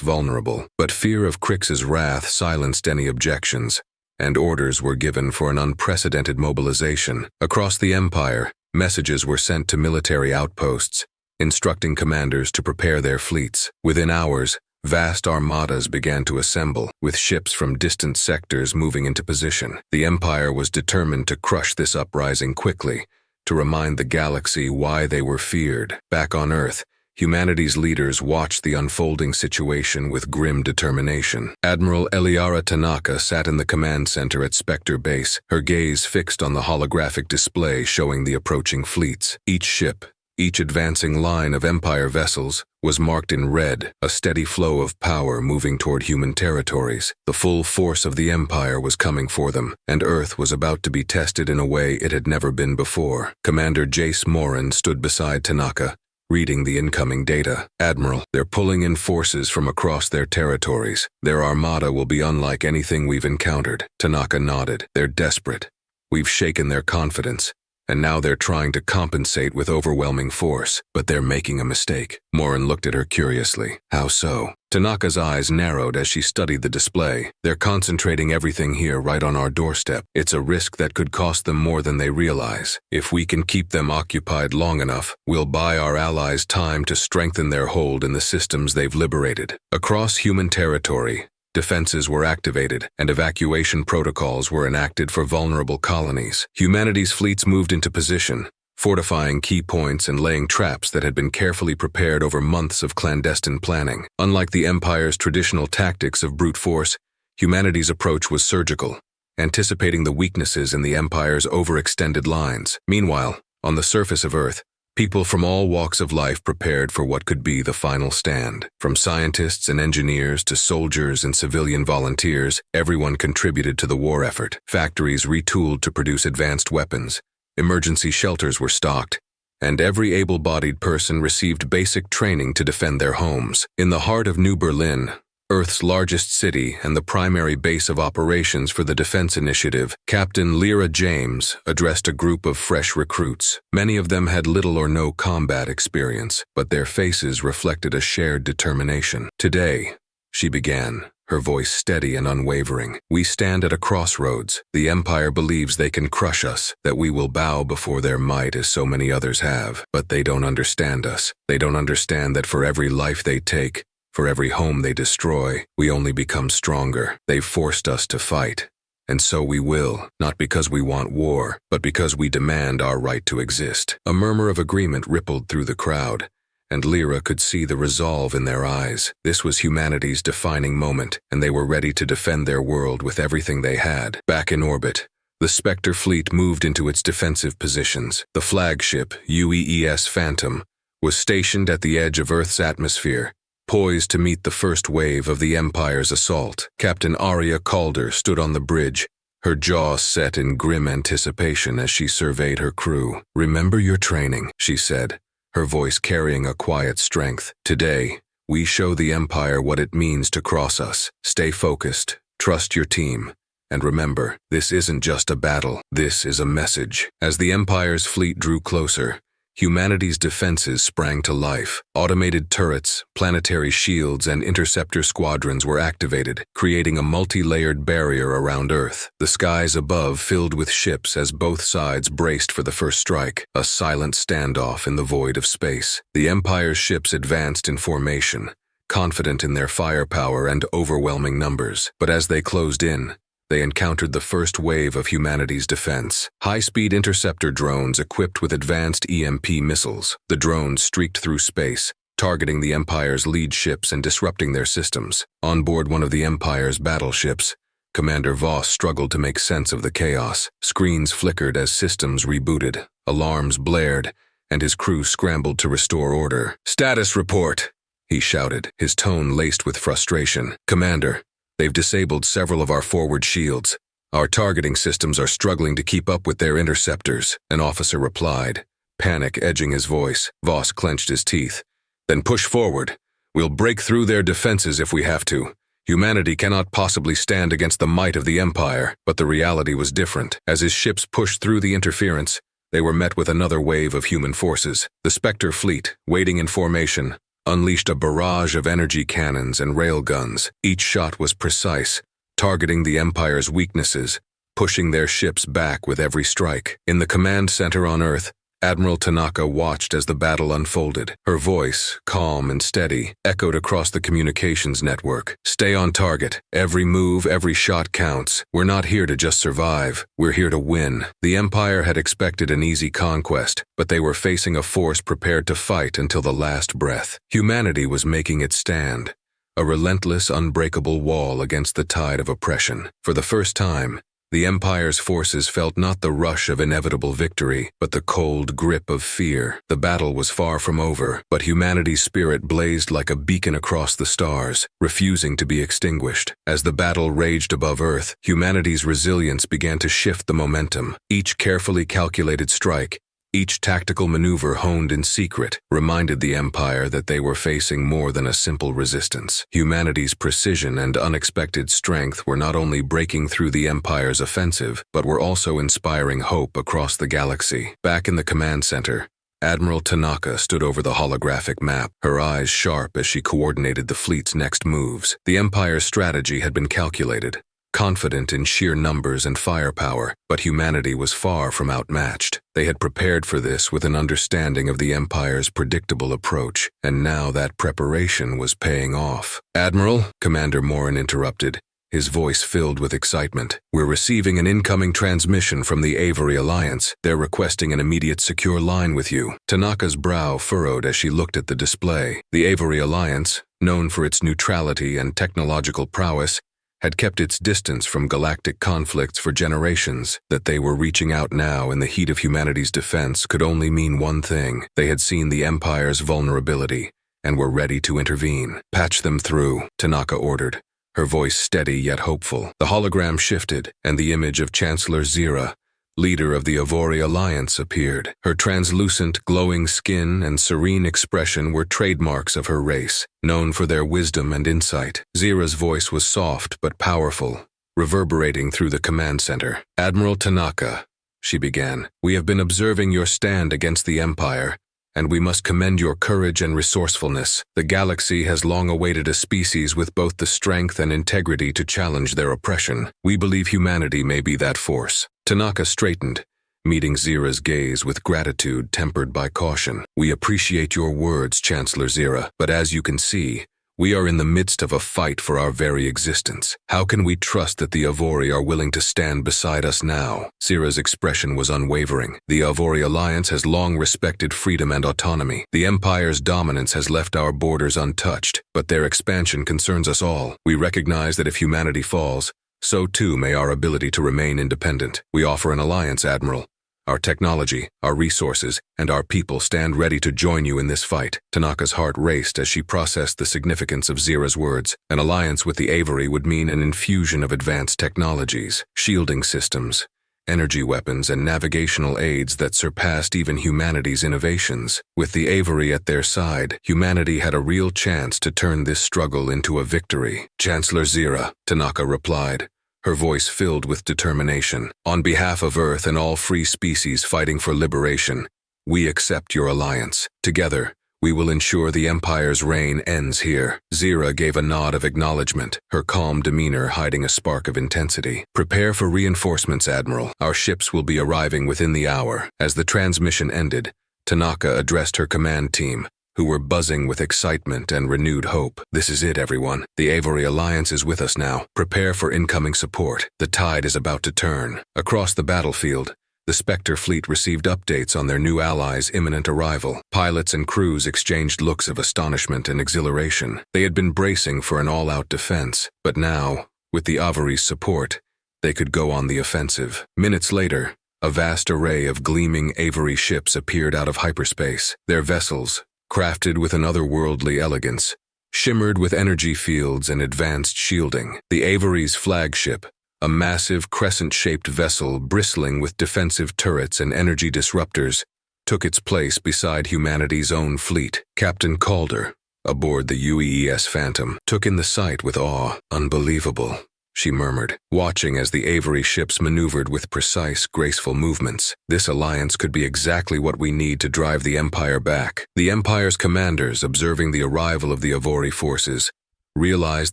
vulnerable. But fear of Crix's wrath silenced any objections, and orders were given for an unprecedented mobilization. Across the Empire, messages were sent to military outposts, instructing commanders to prepare their fleets. Within hours, vast armadas began to assemble, with ships from distant sectors moving into position. The Empire was determined to crush this uprising quickly, to remind the galaxy why they were feared. Back on Earth, humanity's leaders watched the unfolding situation with grim determination. Admiral Eliara Tanaka sat in the command center at Spectre Base, her gaze fixed on the holographic display showing the approaching fleets. Each ship, each advancing line of Empire vessels, was marked in red, a steady flow of power moving toward human territories. The full force of the Empire was coming for them, and Earth was about to be tested in a way it had never been before. Commander Jace Morin stood beside Tanaka, reading the incoming data. "Admiral, they're pulling in forces from across their territories. Their armada will be unlike anything we've encountered." Tanaka nodded. "They're desperate. We've shaken their confidence, and now they're trying to compensate with overwhelming force. But they're making a mistake." Morin looked at her curiously. "How so?" Tanaka's eyes narrowed as she studied the display. "They're concentrating everything here right on our doorstep. It's a risk that could cost them more than they realize. If we can keep them occupied long enough, we'll buy our allies time to strengthen their hold in the systems they've liberated." Across human territory, defenses were activated, and evacuation protocols were enacted for vulnerable colonies. Humanity's fleets moved into position, fortifying key points and laying traps that had been carefully prepared over months of clandestine planning. Unlike the Empire's traditional tactics of brute force, humanity's approach was surgical, anticipating the weaknesses in the Empire's overextended lines. Meanwhile, on the surface of Earth, people from all walks of life prepared for what could be the final stand. From scientists and engineers to soldiers and civilian volunteers, everyone contributed to the war effort. Factories retooled to produce advanced weapons, emergency shelters were stocked, and every able-bodied person received basic training to defend their homes. In the heart of New Berlin, Earth's largest city and the primary base of operations for the Defense Initiative, Captain Lyra James addressed a group of fresh recruits. Many of them had little or no combat experience, but their faces reflected a shared determination. "Today," she began, her voice steady and unwavering, "we stand at a crossroads. The Empire believes they can crush us, that we will bow before their might as so many others have. But they don't understand us. They don't understand that for every life they take, for every home they destroy, we only become stronger. They've forced us to fight, And so we will, not because we want war, but because we demand our right to exist. A murmur of agreement rippled through the crowd, and Lyra could see the resolve in their eyes. This was humanity's defining moment, and they were ready to defend their world with everything they had. Back in orbit, the Spectre fleet moved into its defensive positions. The flagship, UEES Phantom, was stationed at the edge of Earth's atmosphere, poised to meet the first wave of the Empire's assault. Captain Arya Calder stood on the bridge, her jaw set in grim anticipation as she surveyed her crew. "Remember your training," she said, her voice carrying a quiet strength. "Today, we show the Empire what it means to cross us. Stay focused, trust your team, and remember, this isn't just a battle, this is a message." As the Empire's fleet drew closer, humanity's defenses sprang to life. Automated turrets, planetary shields, and interceptor squadrons were activated, creating a multi-layered barrier around Earth. The skies above filled with ships as both sides braced for the first strike, a silent standoff in the void of space. The Empire's ships advanced in formation, confident in their firepower and overwhelming numbers. But as they closed in, they encountered the first wave of humanity's defense. High-speed interceptor drones equipped with advanced EMP missiles. The drones streaked through space, targeting the Empire's lead ships and disrupting their systems. On board one of the Empire's battleships, Commander Voss struggled to make sense of the chaos. Screens flickered as systems rebooted, alarms blared, and his crew scrambled to restore order. "Status report," he shouted, his tone laced with frustration. "Commander, they've disabled several of our forward shields. Our targeting systems are struggling to keep up with their interceptors," an officer replied, panic edging his voice. Voss clenched his teeth. "Then push forward. We'll break through their defenses if we have to. Humanity cannot possibly stand against the might of the Empire." But the reality was different. As his ships pushed through the interference, they were met with another wave of human forces. The Spectre fleet, waiting in formation, unleashed a barrage of energy cannons and railguns. Each shot was precise, targeting the Empire's weaknesses, pushing their ships back with every strike. In the command center on Earth, Admiral Tanaka watched as the battle unfolded. Her voice, calm and steady, echoed across the communications network. "Stay on target. Every move, every shot counts. We're not here to just survive. We're here to win." The Empire had expected an easy conquest, but they were facing a force prepared to fight until the last breath. Humanity was making its stand, a relentless, unbreakable wall against the tide of oppression. For the first time, the Empire's forces felt not the rush of inevitable victory, but the cold grip of fear. The battle was far from over, but humanity's spirit blazed like a beacon across the stars, refusing to be extinguished. As the battle raged above Earth, humanity's resilience began to shift the momentum. Each carefully calculated strike, each tactical maneuver honed in secret, reminded the Empire that they were facing more than a simple resistance. Humanity's precision and unexpected strength were not only breaking through the Empire's offensive, but were also inspiring hope across the galaxy. Back in the command center, Admiral Tanaka stood over the holographic map, her eyes sharp as she coordinated the fleet's next moves. The Empire's strategy had been calculated, confident in sheer numbers and firepower, but humanity was far from outmatched. They had prepared for this with an understanding of the Empire's predictable approach, and now that preparation was paying off. "Admiral," Commander Morin interrupted, his voice filled with excitement, "we're receiving an incoming transmission from the Avery Alliance. They're requesting an immediate secure line with you." Tanaka's brow furrowed as she looked at the display. The Avery Alliance, known for its neutrality and technological prowess, had kept its distance from galactic conflicts for generations. That they were reaching out now in the heat of humanity's defense could only mean one thing. They had seen the Empire's vulnerability and were ready to intervene. "Patch them through," Tanaka ordered, her voice steady yet hopeful. The hologram shifted, and the image of Chancellor Zira, leader of the Avori Alliance, appeared. Her translucent, glowing skin and serene expression were trademarks of her race, known for their wisdom and insight. Zira's voice was soft but powerful, reverberating through the command center. "Admiral Tanaka," she began, "we have been observing your stand against the Empire, and we must commend your courage and resourcefulness. The galaxy has long awaited a species with both the strength and integrity to challenge their oppression. We believe humanity may be that force." Tanaka straightened, meeting Zira's gaze with gratitude tempered by caution. "We appreciate your words, Chancellor Zira, but as you can see, We are in the midst of a fight for our very existence. How can we trust that the Avori are willing to stand beside us now? Zira's expression was unwavering. The Avori Alliance has long respected freedom and autonomy. The Empire's dominance has left our borders untouched, but their expansion concerns us all. We recognize that if humanity falls, so too may our ability to remain independent. We offer an alliance, Admiral. Our technology, our resources, and our people stand ready to join you in this fight. Tanaka's heart raced as she processed the significance of Zira's words. An alliance with the Avori would mean an infusion of advanced technologies, shielding systems, energy weapons, and navigational aids that surpassed even humanity's innovations. With the Avori at their side, humanity had a real chance to turn this struggle into a victory. Chancellor Zira, Tanaka replied, her voice filled with determination. On behalf of Earth and all free species fighting for liberation, we accept your alliance. Together, we will ensure the Empire's reign ends here. Zira gave a nod of acknowledgement, her calm demeanor hiding a spark of intensity. Prepare for reinforcements, Admiral. Our ships will be arriving within the hour. As the transmission ended, Tanaka addressed her command team, who were buzzing with excitement and renewed hope. This is it, everyone. The Avori Alliance is with us now. Prepare for incoming support. The tide is about to turn. Across the battlefield, the Spectre fleet received updates on their new allies' imminent arrival. Pilots and crews exchanged looks of astonishment and exhilaration. They had been bracing for an all-out defense, but now, with the Avori's support, they could go on the offensive. Minutes later, a vast array of gleaming Avori ships appeared out of hyperspace. Their vessels, crafted with an otherworldly elegance, shimmered with energy fields and advanced shielding. The Avori's flagship, a massive crescent-shaped vessel bristling with defensive turrets and energy disruptors, took its place beside humanity's own fleet. Captain Calder, aboard the UEES Phantom, took in the sight with awe. Unbelievable, she murmured, watching as the Avori ships maneuvered with precise, graceful movements. This alliance could be exactly what we need to drive the Empire back. The Empire's commanders, observing the arrival of the Avori forces, realized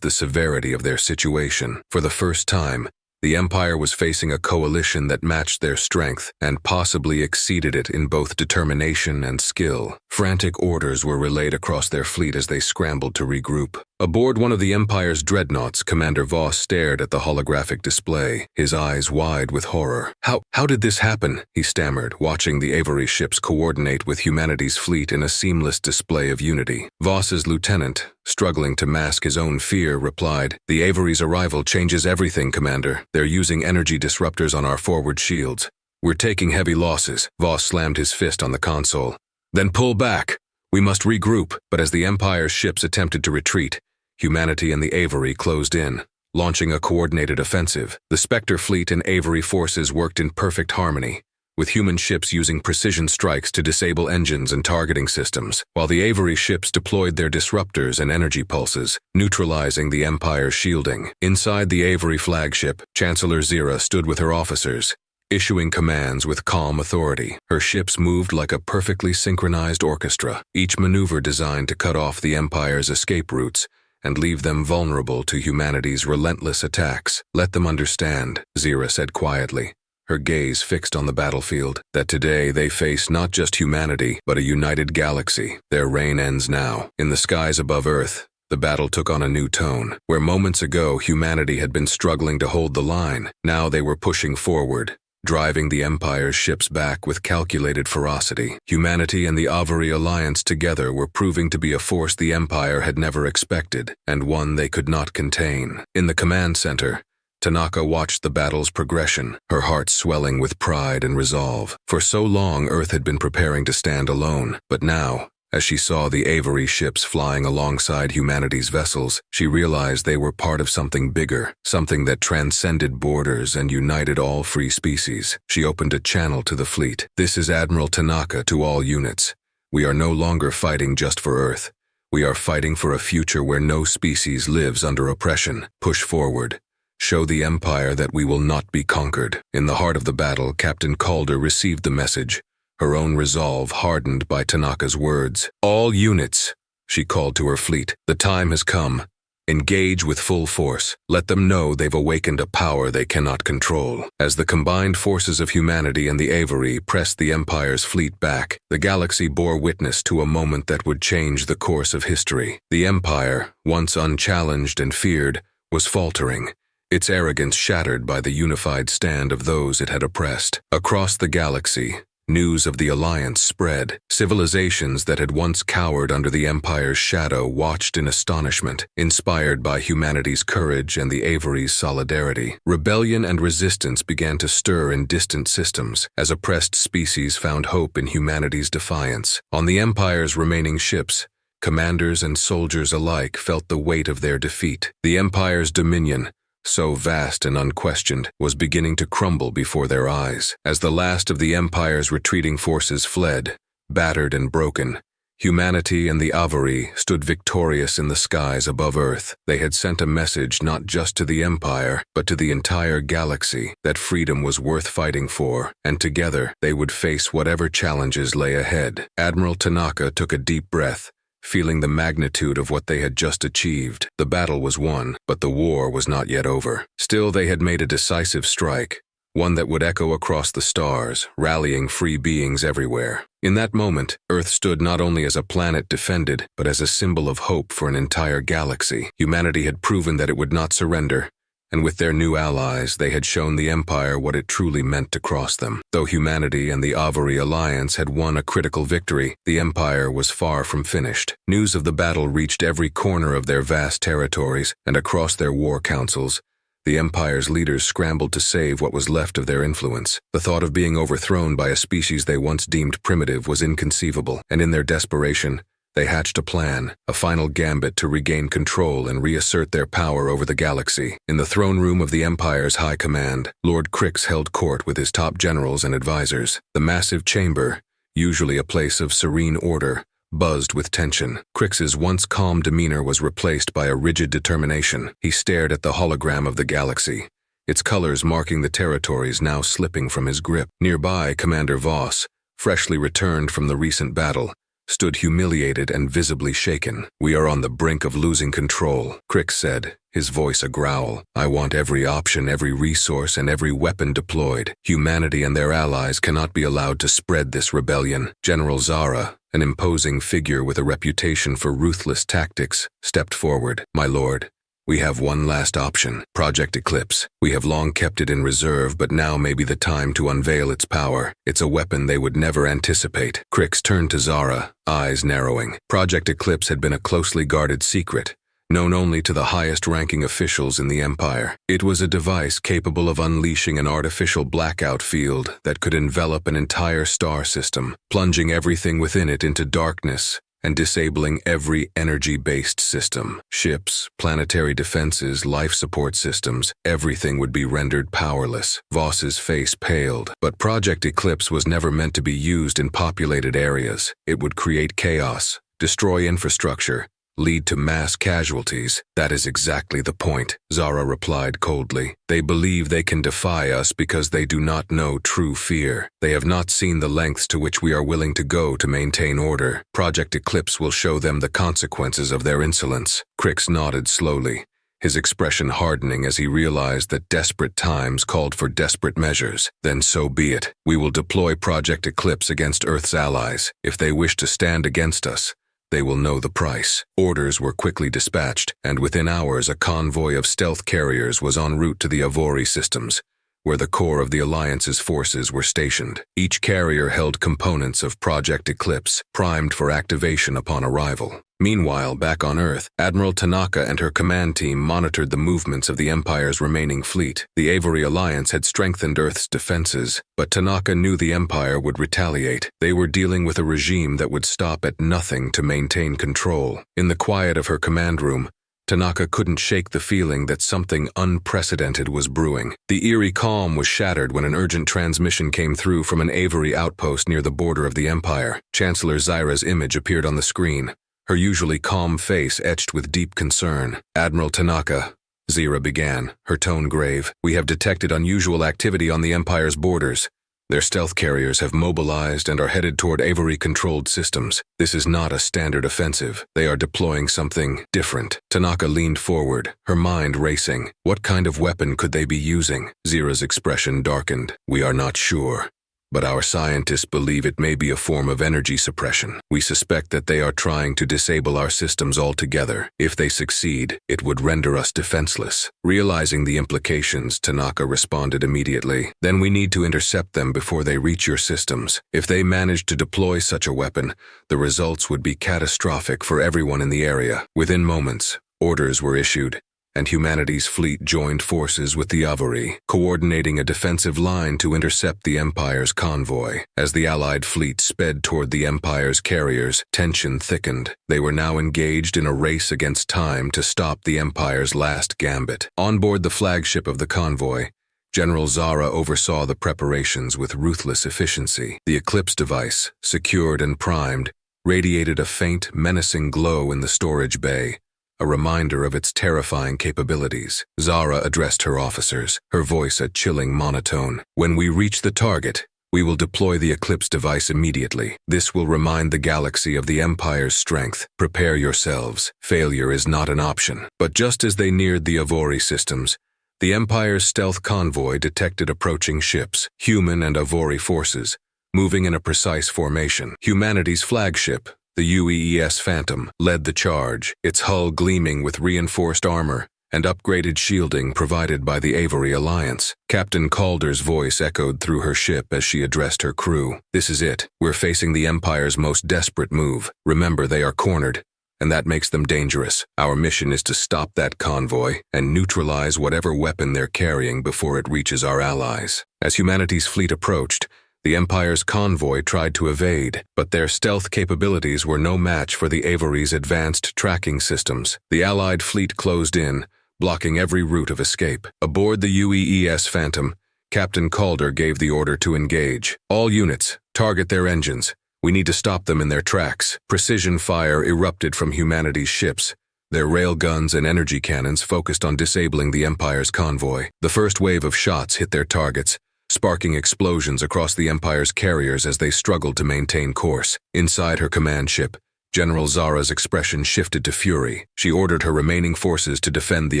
the severity of their situation. For the first time, the Empire was facing a coalition that matched their strength and possibly exceeded it in both determination and skill. Frantic orders were relayed across their fleet as they scrambled to regroup. Aboard one of the Empire's dreadnoughts, Commander Voss stared at the holographic display, his eyes wide with horror. How did this happen? He stammered, watching the Avori ships coordinate with humanity's fleet in a seamless display of unity. Voss's lieutenant, struggling to mask his own fear, replied, "The Avori's arrival changes everything, Commander. They're using energy disruptors on our forward shields. We're taking heavy losses." Voss slammed his fist on the console. "Then pull back. We must regroup." But as the Empire's ships attempted to retreat, humanity and the Avori closed in, launching a coordinated offensive. The Spectre fleet and Avori forces worked in perfect harmony, with human ships using precision strikes to disable engines and targeting systems, while the Avori ships deployed their disruptors and energy pulses, neutralizing the Empire's shielding. Inside the Avori flagship, Chancellor Zira stood with her officers, issuing commands with calm authority. Her ships moved like a perfectly synchronized orchestra, each maneuver designed to cut off the Empire's escape routes and leave them vulnerable to humanity's relentless attacks. "Let them understand," Zira said quietly, her gaze fixed on the battlefield, "that today they face not just humanity, but a united galaxy. Their reign ends now." In the skies above Earth, the battle took on a new tone. Where moments ago humanity had been struggling to hold the line, now they were pushing forward, driving the Empire's ships back with calculated ferocity. Humanity and the Avori Alliance together were proving to be a force the Empire had never expected, and one they could not contain. In the command center, Tanaka watched the battle's progression, her heart swelling with pride and resolve. For so long, Earth had been preparing to stand alone, but now, as she saw the Avori ships flying alongside humanity's vessels, she realized they were part of something bigger, something that transcended borders and united all free species. She opened a channel to the fleet. "This is Admiral Tanaka to all units. We are no longer fighting just for Earth. We are fighting for a future where no species lives under oppression. Push forward. Show the Empire that we will not be conquered." In the heart of the battle, Captain Calder received the message, her own resolve hardened by Tanaka's words. "All units," she called to her fleet, "the time has come. Engage with full force. Let them know they've awakened a power they cannot control. As the combined forces of humanity and the Avery pressed the Empire's fleet back, the galaxy bore witness to a moment that would change the course of history. The Empire, once unchallenged and feared, was faltering, its arrogance shattered by the unified stand of those it had oppressed. Across the galaxy, news of the alliance spread. Civilizations that had once cowered under the Empire's shadow watched in astonishment, inspired by humanity's courage and the Avery's solidarity. Rebellion and resistance began to stir in distant systems, as oppressed species found hope in humanity's defiance. On the Empire's remaining ships, commanders and soldiers alike felt the weight of their defeat. The Empire's dominion, so vast and unquestioned, was beginning to crumble before their eyes. As the last of the Empire's retreating forces fled, battered and broken, humanity and the Avery stood victorious in the skies above Earth. They had sent a message not just to the Empire, but to the entire galaxy, that freedom was worth fighting for, and together they would face whatever challenges lay ahead. Admiral Tanaka took a deep breath, feeling the magnitude of what they had just achieved. The battle was won, but the war was not yet over. Still, they had made a decisive strike, one that would echo across the stars, rallying free beings everywhere. In that moment, Earth stood not only as a planet defended, but as a symbol of hope for an entire galaxy. Humanity had proven that it would not surrender, and with their new allies, they had shown the Empire what it truly meant to cross them. Though humanity and the Avery alliance had won a critical victory, the Empire was far from finished. News of the battle reached every corner of their vast territories, and across their war councils, the Empire's leaders scrambled to save what was left of their influence. The thought of being overthrown by a species they once deemed primitive was inconceivable, and in their desperation, they hatched a plan, a final gambit to regain control and reassert their power over the galaxy. In the throne room of the Empire's High Command, Lord Crix held court with his top generals and advisors. The massive chamber, usually a place of serene order, buzzed with tension. Crix's once calm demeanor was replaced by a rigid determination. He stared at the hologram of the galaxy, its colors marking the territories now slipping from his grip. Nearby, Commander Voss, freshly returned from the recent battle, stood humiliated and visibly shaken. "We are on the brink of losing control," Crix said, his voice a growl. "I want every option, every resource, and every weapon deployed. Humanity and their allies cannot be allowed to spread this rebellion." General Zara, an imposing figure with a reputation for ruthless tactics, stepped forward. "My lord, we have one last option, Project Eclipse. We have long kept it in reserve, but now may be the time to unveil its power. It's a weapon they would never anticipate." Crix turned to Zara, eyes narrowing. Project Eclipse had been a closely guarded secret, known only to the highest-ranking officials in the Empire. It was a device capable of unleashing an artificial blackout field that could envelop an entire star system, plunging everything within it into darkness and disabling every energy-based system. Ships, planetary defenses, life support systems, everything would be rendered powerless. Voss's face paled. But Project Eclipse was never meant to be used in populated areas. It would create chaos, destroy infrastructure, lead to mass casualties. "That is exactly the point," Zara replied coldly. "They believe they can defy us because they do not know true fear. They have not seen the lengths to which we are willing to go to maintain order. Project Eclipse will show them the consequences of their insolence." Crix nodded slowly, his expression hardening as he realized that desperate times called for desperate measures. "Then so be it. We will deploy Project Eclipse against Earth's allies. If they wish to stand against us, they will know the price." Orders were quickly dispatched, and within hours a convoy of stealth carriers was en route to the Avori systems, where the core of the Alliance's forces were stationed. Each carrier held components of Project Eclipse, primed for activation upon arrival. Meanwhile, back on Earth, Admiral Tanaka and her command team monitored the movements of the Empire's remaining fleet. The Avery Alliance had strengthened Earth's defenses, but Tanaka knew the Empire would retaliate. They were dealing with a regime that would stop at nothing to maintain control. In the quiet of her command room, Tanaka couldn't shake the feeling that something unprecedented was brewing. The eerie calm was shattered when an urgent transmission came through from an Avery outpost near the border of the Empire. Chancellor Zyra's image appeared on the screen, her usually calm face etched with deep concern. "Admiral Tanaka," Zyra began, her tone grave, "we have detected unusual activity on the Empire's borders. Their stealth carriers have mobilized and are headed toward Avery-controlled systems. This is not a standard offensive. They are deploying something different. Tanaka leaned forward, her mind racing. What kind of weapon could they be using? Zira's expression darkened. We are not sure, but our scientists believe it may be a form of energy suppression. We suspect that they are trying to disable our systems altogether. If they succeed, it would render us defenseless. Realizing the implications, Tanaka responded immediately. Then we need to intercept them before they reach your systems. If they manage to deploy such a weapon, the results would be catastrophic for everyone in the area. Within moments, orders were issued, and humanity's fleet joined forces with the Avery, coordinating a defensive line to intercept the Empire's convoy. As the Allied fleet sped toward the Empire's carriers, tension thickened. They were now engaged in a race against time to stop the Empire's last gambit. On board the flagship of the convoy, General Zara oversaw the preparations with ruthless efficiency. The Eclipse device, secured and primed, radiated a faint, menacing glow in the storage bay, a reminder of its terrifying capabilities. Zara addressed her officers, her voice a chilling monotone. When we reach the target, we will deploy the Eclipse device immediately. This will remind the galaxy of the Empire's strength. Prepare yourselves. Failure is not an option. But just as they neared the Avori systems, the Empire's stealth convoy detected approaching ships, human and Avori forces, moving in a precise formation. Humanity's flagship, the UEES Phantom, led the charge, its hull gleaming with reinforced armor and upgraded shielding provided by the Avery Alliance. Captain Calder's voice echoed through her ship as she addressed her crew. This is it. We're facing the Empire's most desperate move. Remember, they are cornered, and that makes them dangerous. Our mission is to stop that convoy and neutralize whatever weapon they're carrying before it reaches our allies. As humanity's fleet approached, the Empire's convoy tried to evade, but their stealth capabilities were no match for the Avery's advanced tracking systems. The Allied fleet closed in, blocking every route of escape. Aboard the UEES Phantom, Captain Calder gave the order to engage. All units, target their engines. We need to stop them in their tracks. Precision fire erupted from humanity's ships. Their railguns and energy cannons focused on disabling the Empire's convoy. The first wave of shots hit their targets, sparking explosions across the Empire's carriers as they struggled to maintain course. Inside her command ship, General Zara's expression shifted to fury. She ordered her remaining forces to defend the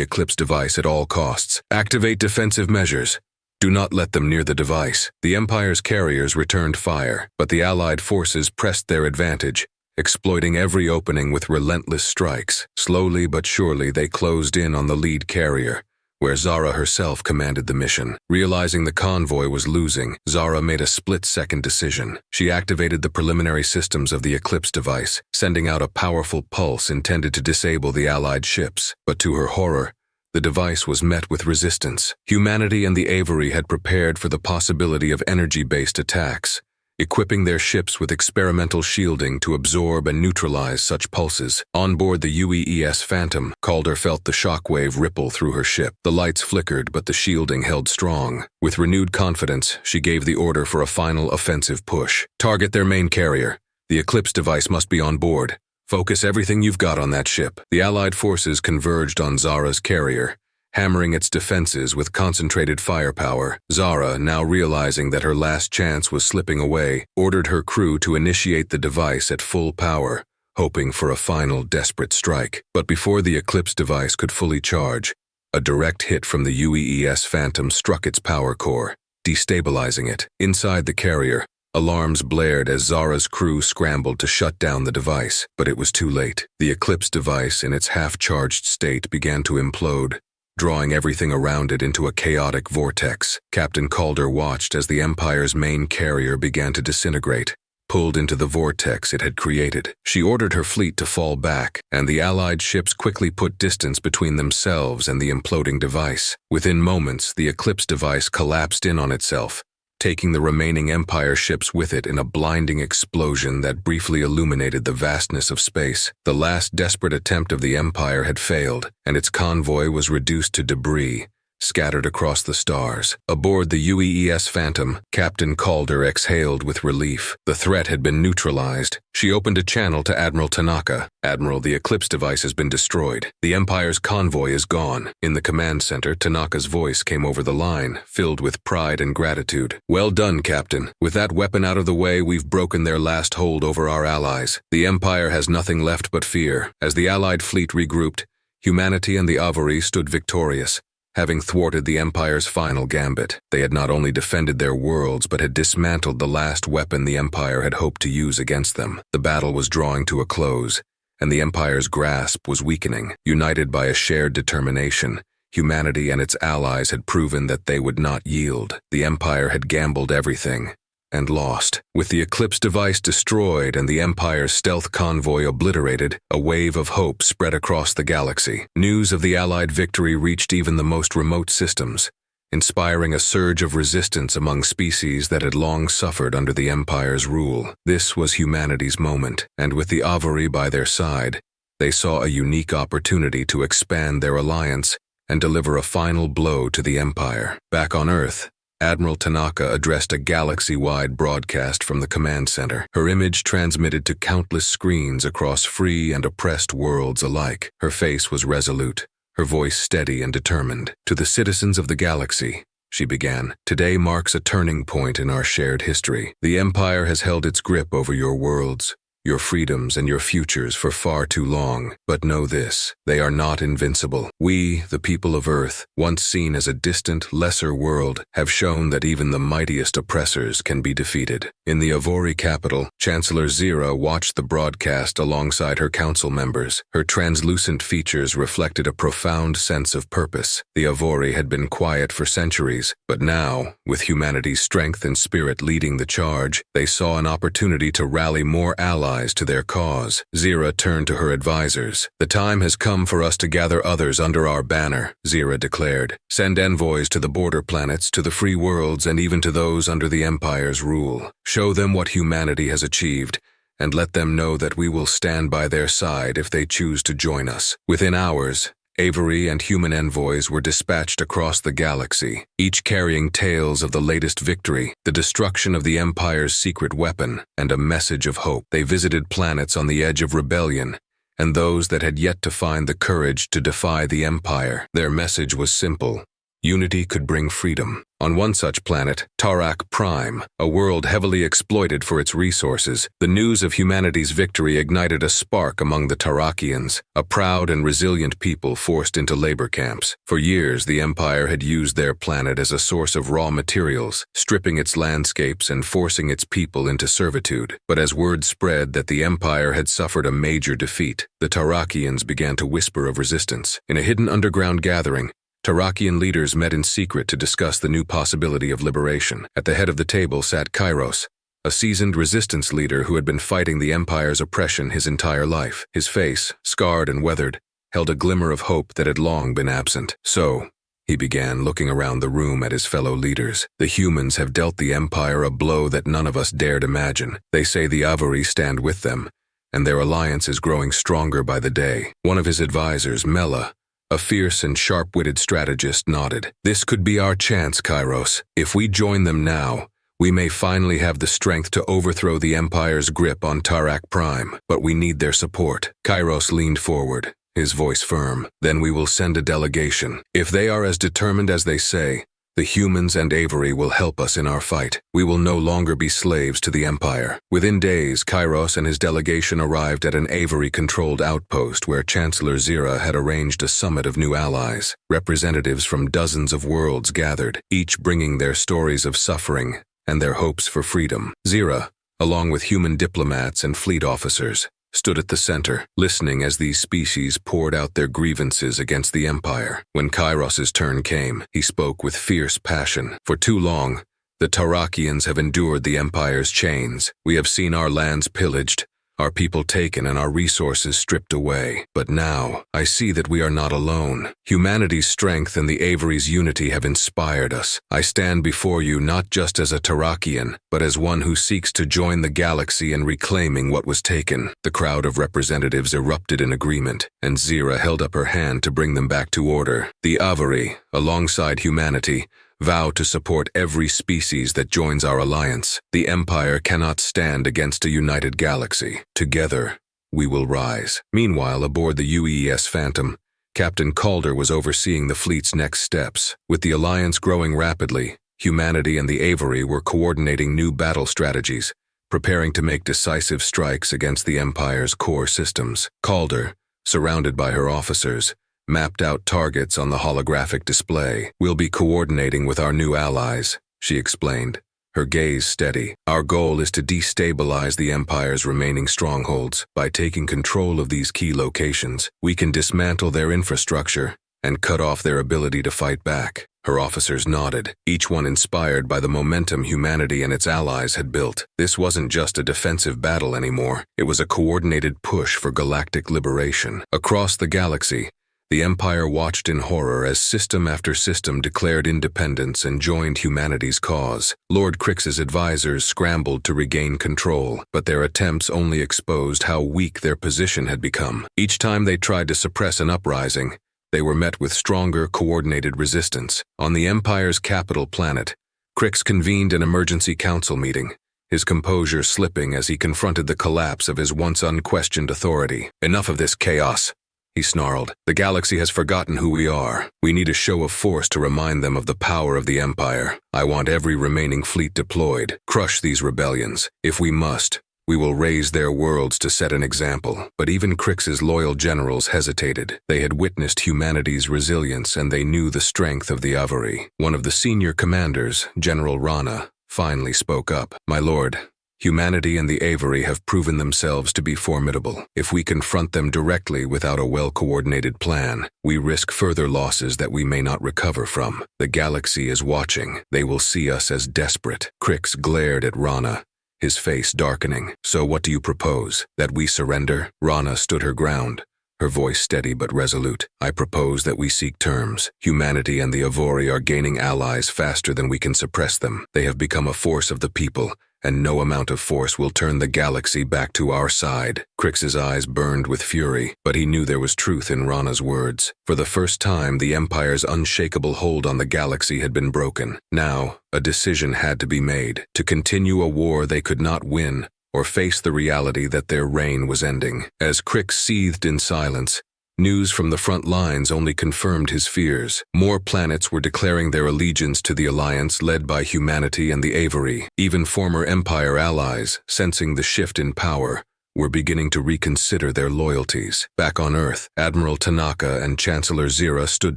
Eclipse device at all costs. Activate defensive measures. Do not let them near the device. The Empire's carriers returned fire, but the Allied forces pressed their advantage, exploiting every opening with relentless strikes. Slowly but surely they closed in on the lead carrier, where Zara herself commanded the mission. Realizing the convoy was losing, Zara made a split-second decision. She activated the preliminary systems of the Eclipse device, sending out a powerful pulse intended to disable the Allied ships. But to her horror, the device was met with resistance. Humanity and the Avery had prepared for the possibility of energy-based attacks, equipping their ships with experimental shielding to absorb and neutralize such pulses. On board the UEES Phantom, Calder felt the shockwave ripple through her ship. The lights flickered, but the shielding held strong. With renewed confidence, she gave the order for a final offensive push. Target their main carrier. The Eclipse device must be on board. Focus everything you've got on that ship. The Allied forces converged on Zara's carrier, hammering its defenses with concentrated firepower. Zara, now realizing that her last chance was slipping away, ordered her crew to initiate the device at full power, hoping for a final desperate strike. But before the Eclipse device could fully charge, a direct hit from the UEES Phantom struck its power core, destabilizing it. Inside the carrier, alarms blared as Zara's crew scrambled to shut down the device, but it was too late. The Eclipse device in its half-charged state began to implode, drawing everything around it into a chaotic vortex. Captain Calder watched as the Empire's main carrier began to disintegrate, pulled into the vortex it had created. She ordered her fleet to fall back, and the Allied ships quickly put distance between themselves and the imploding device. Within moments, the Eclipse device collapsed in on itself, taking the remaining Empire ships with it in a blinding explosion that briefly illuminated the vastness of space. The last desperate attempt of the Empire had failed, and its convoy was reduced to debris, scattered across the stars. Aboard the UEES Phantom, Captain Calder exhaled with relief. The threat had been neutralized. She opened a channel to Admiral Tanaka. "Admiral, the Eclipse device has been destroyed. The Empire's convoy is gone." In the command center, Tanaka's voice came over the line, filled with pride and gratitude. "Well done, Captain. With that weapon out of the way, we've broken their last hold over our allies. The Empire has nothing left but fear." As the Allied fleet regrouped, humanity and the Avari stood victorious, having thwarted the Empire's final gambit. They had not only defended their worlds, but had dismantled the last weapon the Empire had hoped to use against them. The battle was drawing to a close, and the Empire's grasp was weakening. United by a shared determination, humanity and its allies had proven that they would not yield. The Empire had gambled everything and lost. With the Eclipse device destroyed and the Empire's stealth convoy obliterated, a wave of hope spread across the galaxy. News of the Allied victory reached even the most remote systems, inspiring a surge of resistance among species that had long suffered under the Empire's rule. This was humanity's moment, and with the Avari by their side, they saw a unique opportunity to expand their alliance and deliver a final blow to the Empire. Back on Earth, Admiral Tanaka addressed a galaxy-wide broadcast from the command center. Her image transmitted to countless screens across free and oppressed worlds alike. Her face was resolute, her voice steady and determined. "To the citizens of the galaxy," she began, "today marks a turning point in our shared history. The Empire has held its grip over your worlds, your freedoms, and your futures for far too long. But know this, they are not invincible. We, the people of Earth, once seen as a distant, lesser world, have shown that even the mightiest oppressors can be defeated." In the Avari capital, Chancellor Zira watched the broadcast alongside her council members. Her translucent features reflected a profound sense of purpose. The Avari had been quiet for centuries, but now, with humanity's strength and spirit leading the charge, they saw an opportunity to rally more allies to their cause. Zira turned to her advisors. "The time has come for us to gather others under our banner," Zira declared. "Send envoys to the border planets, to the free worlds, and even to those under the Empire's rule. Show them what humanity has achieved, and let them know that we will stand by their side if they choose to join us." Within hours, Avari and human envoys were dispatched across the galaxy, each carrying tales of the latest victory, the destruction of the Empire's secret weapon, and a message of hope. They visited planets on the edge of rebellion, and those that had yet to find the courage to defy the Empire. Their message was simple: unity could bring freedom. On one such planet, Tarak Prime, a world heavily exploited for its resources, the news of humanity's victory ignited a spark among the Tarakians, a proud and resilient people forced into labor camps. For years, the Empire had used their planet as a source of raw materials, stripping its landscapes and forcing its people into servitude. But as word spread that the Empire had suffered a major defeat, the Tarakians began to whisper of resistance. In a hidden underground gathering, Tarakian leaders met in secret to discuss the new possibility of liberation. At the head of the table sat Kairos, a seasoned resistance leader who had been fighting the Empire's oppression his entire life. His face, scarred and weathered, held a glimmer of hope that had long been absent. "So," he began, looking around the room at his fellow leaders, "the humans have dealt the Empire a blow that none of us dared imagine. They say the Avari stand with them, and their alliance is growing stronger by the day." One of his advisors, Mela, a fierce and sharp-witted strategist, nodded. "This could be our chance, Kairos. If we join them now, we may finally have the strength to overthrow the Empire's grip on Tarak Prime, but we need their support." Kairos leaned forward, his voice firm. "Then we will send a delegation. If they are as determined as they say, the humans and Avari will help us in our fight. We will no longer be slaves to the Empire." Within days, Kairos and his delegation arrived at an Avari-controlled outpost where Chancellor Zira had arranged a summit of new allies. Representatives from dozens of worlds gathered, each bringing their stories of suffering and their hopes for freedom. Zira, along with human diplomats and fleet officers, stood at the center, listening as these species poured out their grievances against the Empire. When Kairos's turn came, he spoke with fierce passion. "For too long, the Tarakians have endured the Empire's chains. We have seen our lands pillaged, our people taken and our resources stripped away. But now, I see that we are not alone. Humanity's strength and the Avery's unity have inspired us. I stand before you not just as a Tarakian, but as one who seeks to join the galaxy in reclaiming what was taken. The crowd of representatives erupted in agreement, and Zira held up her hand to bring them back to order. The Avery, alongside humanity, vow to support every species that joins our alliance. The Empire cannot stand against a united galaxy. Together, we will rise. Meanwhile, aboard the UES Phantom, Captain Calder was overseeing the fleet's next steps. With the alliance growing rapidly, humanity and the Avery were coordinating new battle strategies, preparing to make decisive strikes against the Empire's core systems. Calder, surrounded by her officers, mapped out targets on the holographic display. We'll be coordinating with our new allies, she explained, her gaze steady. Our goal is to destabilize the Empire's remaining strongholds. By taking control of these key locations, we can dismantle their infrastructure and cut off their ability to fight back. Her officers nodded, each one inspired by the momentum humanity and its allies had built. This wasn't just a defensive battle anymore. It was a coordinated push for galactic liberation. Across the galaxy, the Empire watched in horror as system after system declared independence and joined humanity's cause. Lord Crix's advisors scrambled to regain control, but their attempts only exposed how weak their position had become. Each time they tried to suppress an uprising, they were met with stronger, coordinated resistance. On the Empire's capital planet, Crix convened an emergency council meeting, his composure slipping as he confronted the collapse of his once unquestioned authority. Enough of this chaos, he snarled. The galaxy has forgotten who we are. We need a show of force to remind them of the power of the Empire. I want every remaining fleet deployed. Crush these rebellions. If we must, we will raise their worlds to set an example. But even Crix's loyal generals hesitated. They had witnessed humanity's resilience and they knew the strength of the Avery. One of the senior commanders, General Rana, finally spoke up. My lord, humanity and the Avery have proven themselves to be formidable. If we confront them directly without a well-coordinated plan, we risk further losses that we may not recover from. The galaxy is watching. They will see us as desperate. Crix glared at Rana, his face darkening. So what do you propose? That we surrender? Rana stood her ground, her voice steady but resolute. I propose that we seek terms. Humanity and the Avery are gaining allies faster than we can suppress them. They have become a force of the people, and no amount of force will turn the galaxy back to our side. Crix's eyes burned with fury, but he knew there was truth in Rana's words. For the first time, the Empire's unshakable hold on the galaxy had been broken. Now, a decision had to be made: to continue a war they could not win, or face the reality that their reign was ending. As Crix seethed in silence, news from the front lines only confirmed his fears. More planets were declaring their allegiance to the alliance led by humanity and the Avery. Even former Empire allies, sensing the shift in power, were beginning to reconsider their loyalties. Back on Earth, Admiral Tanaka and Chancellor Zira stood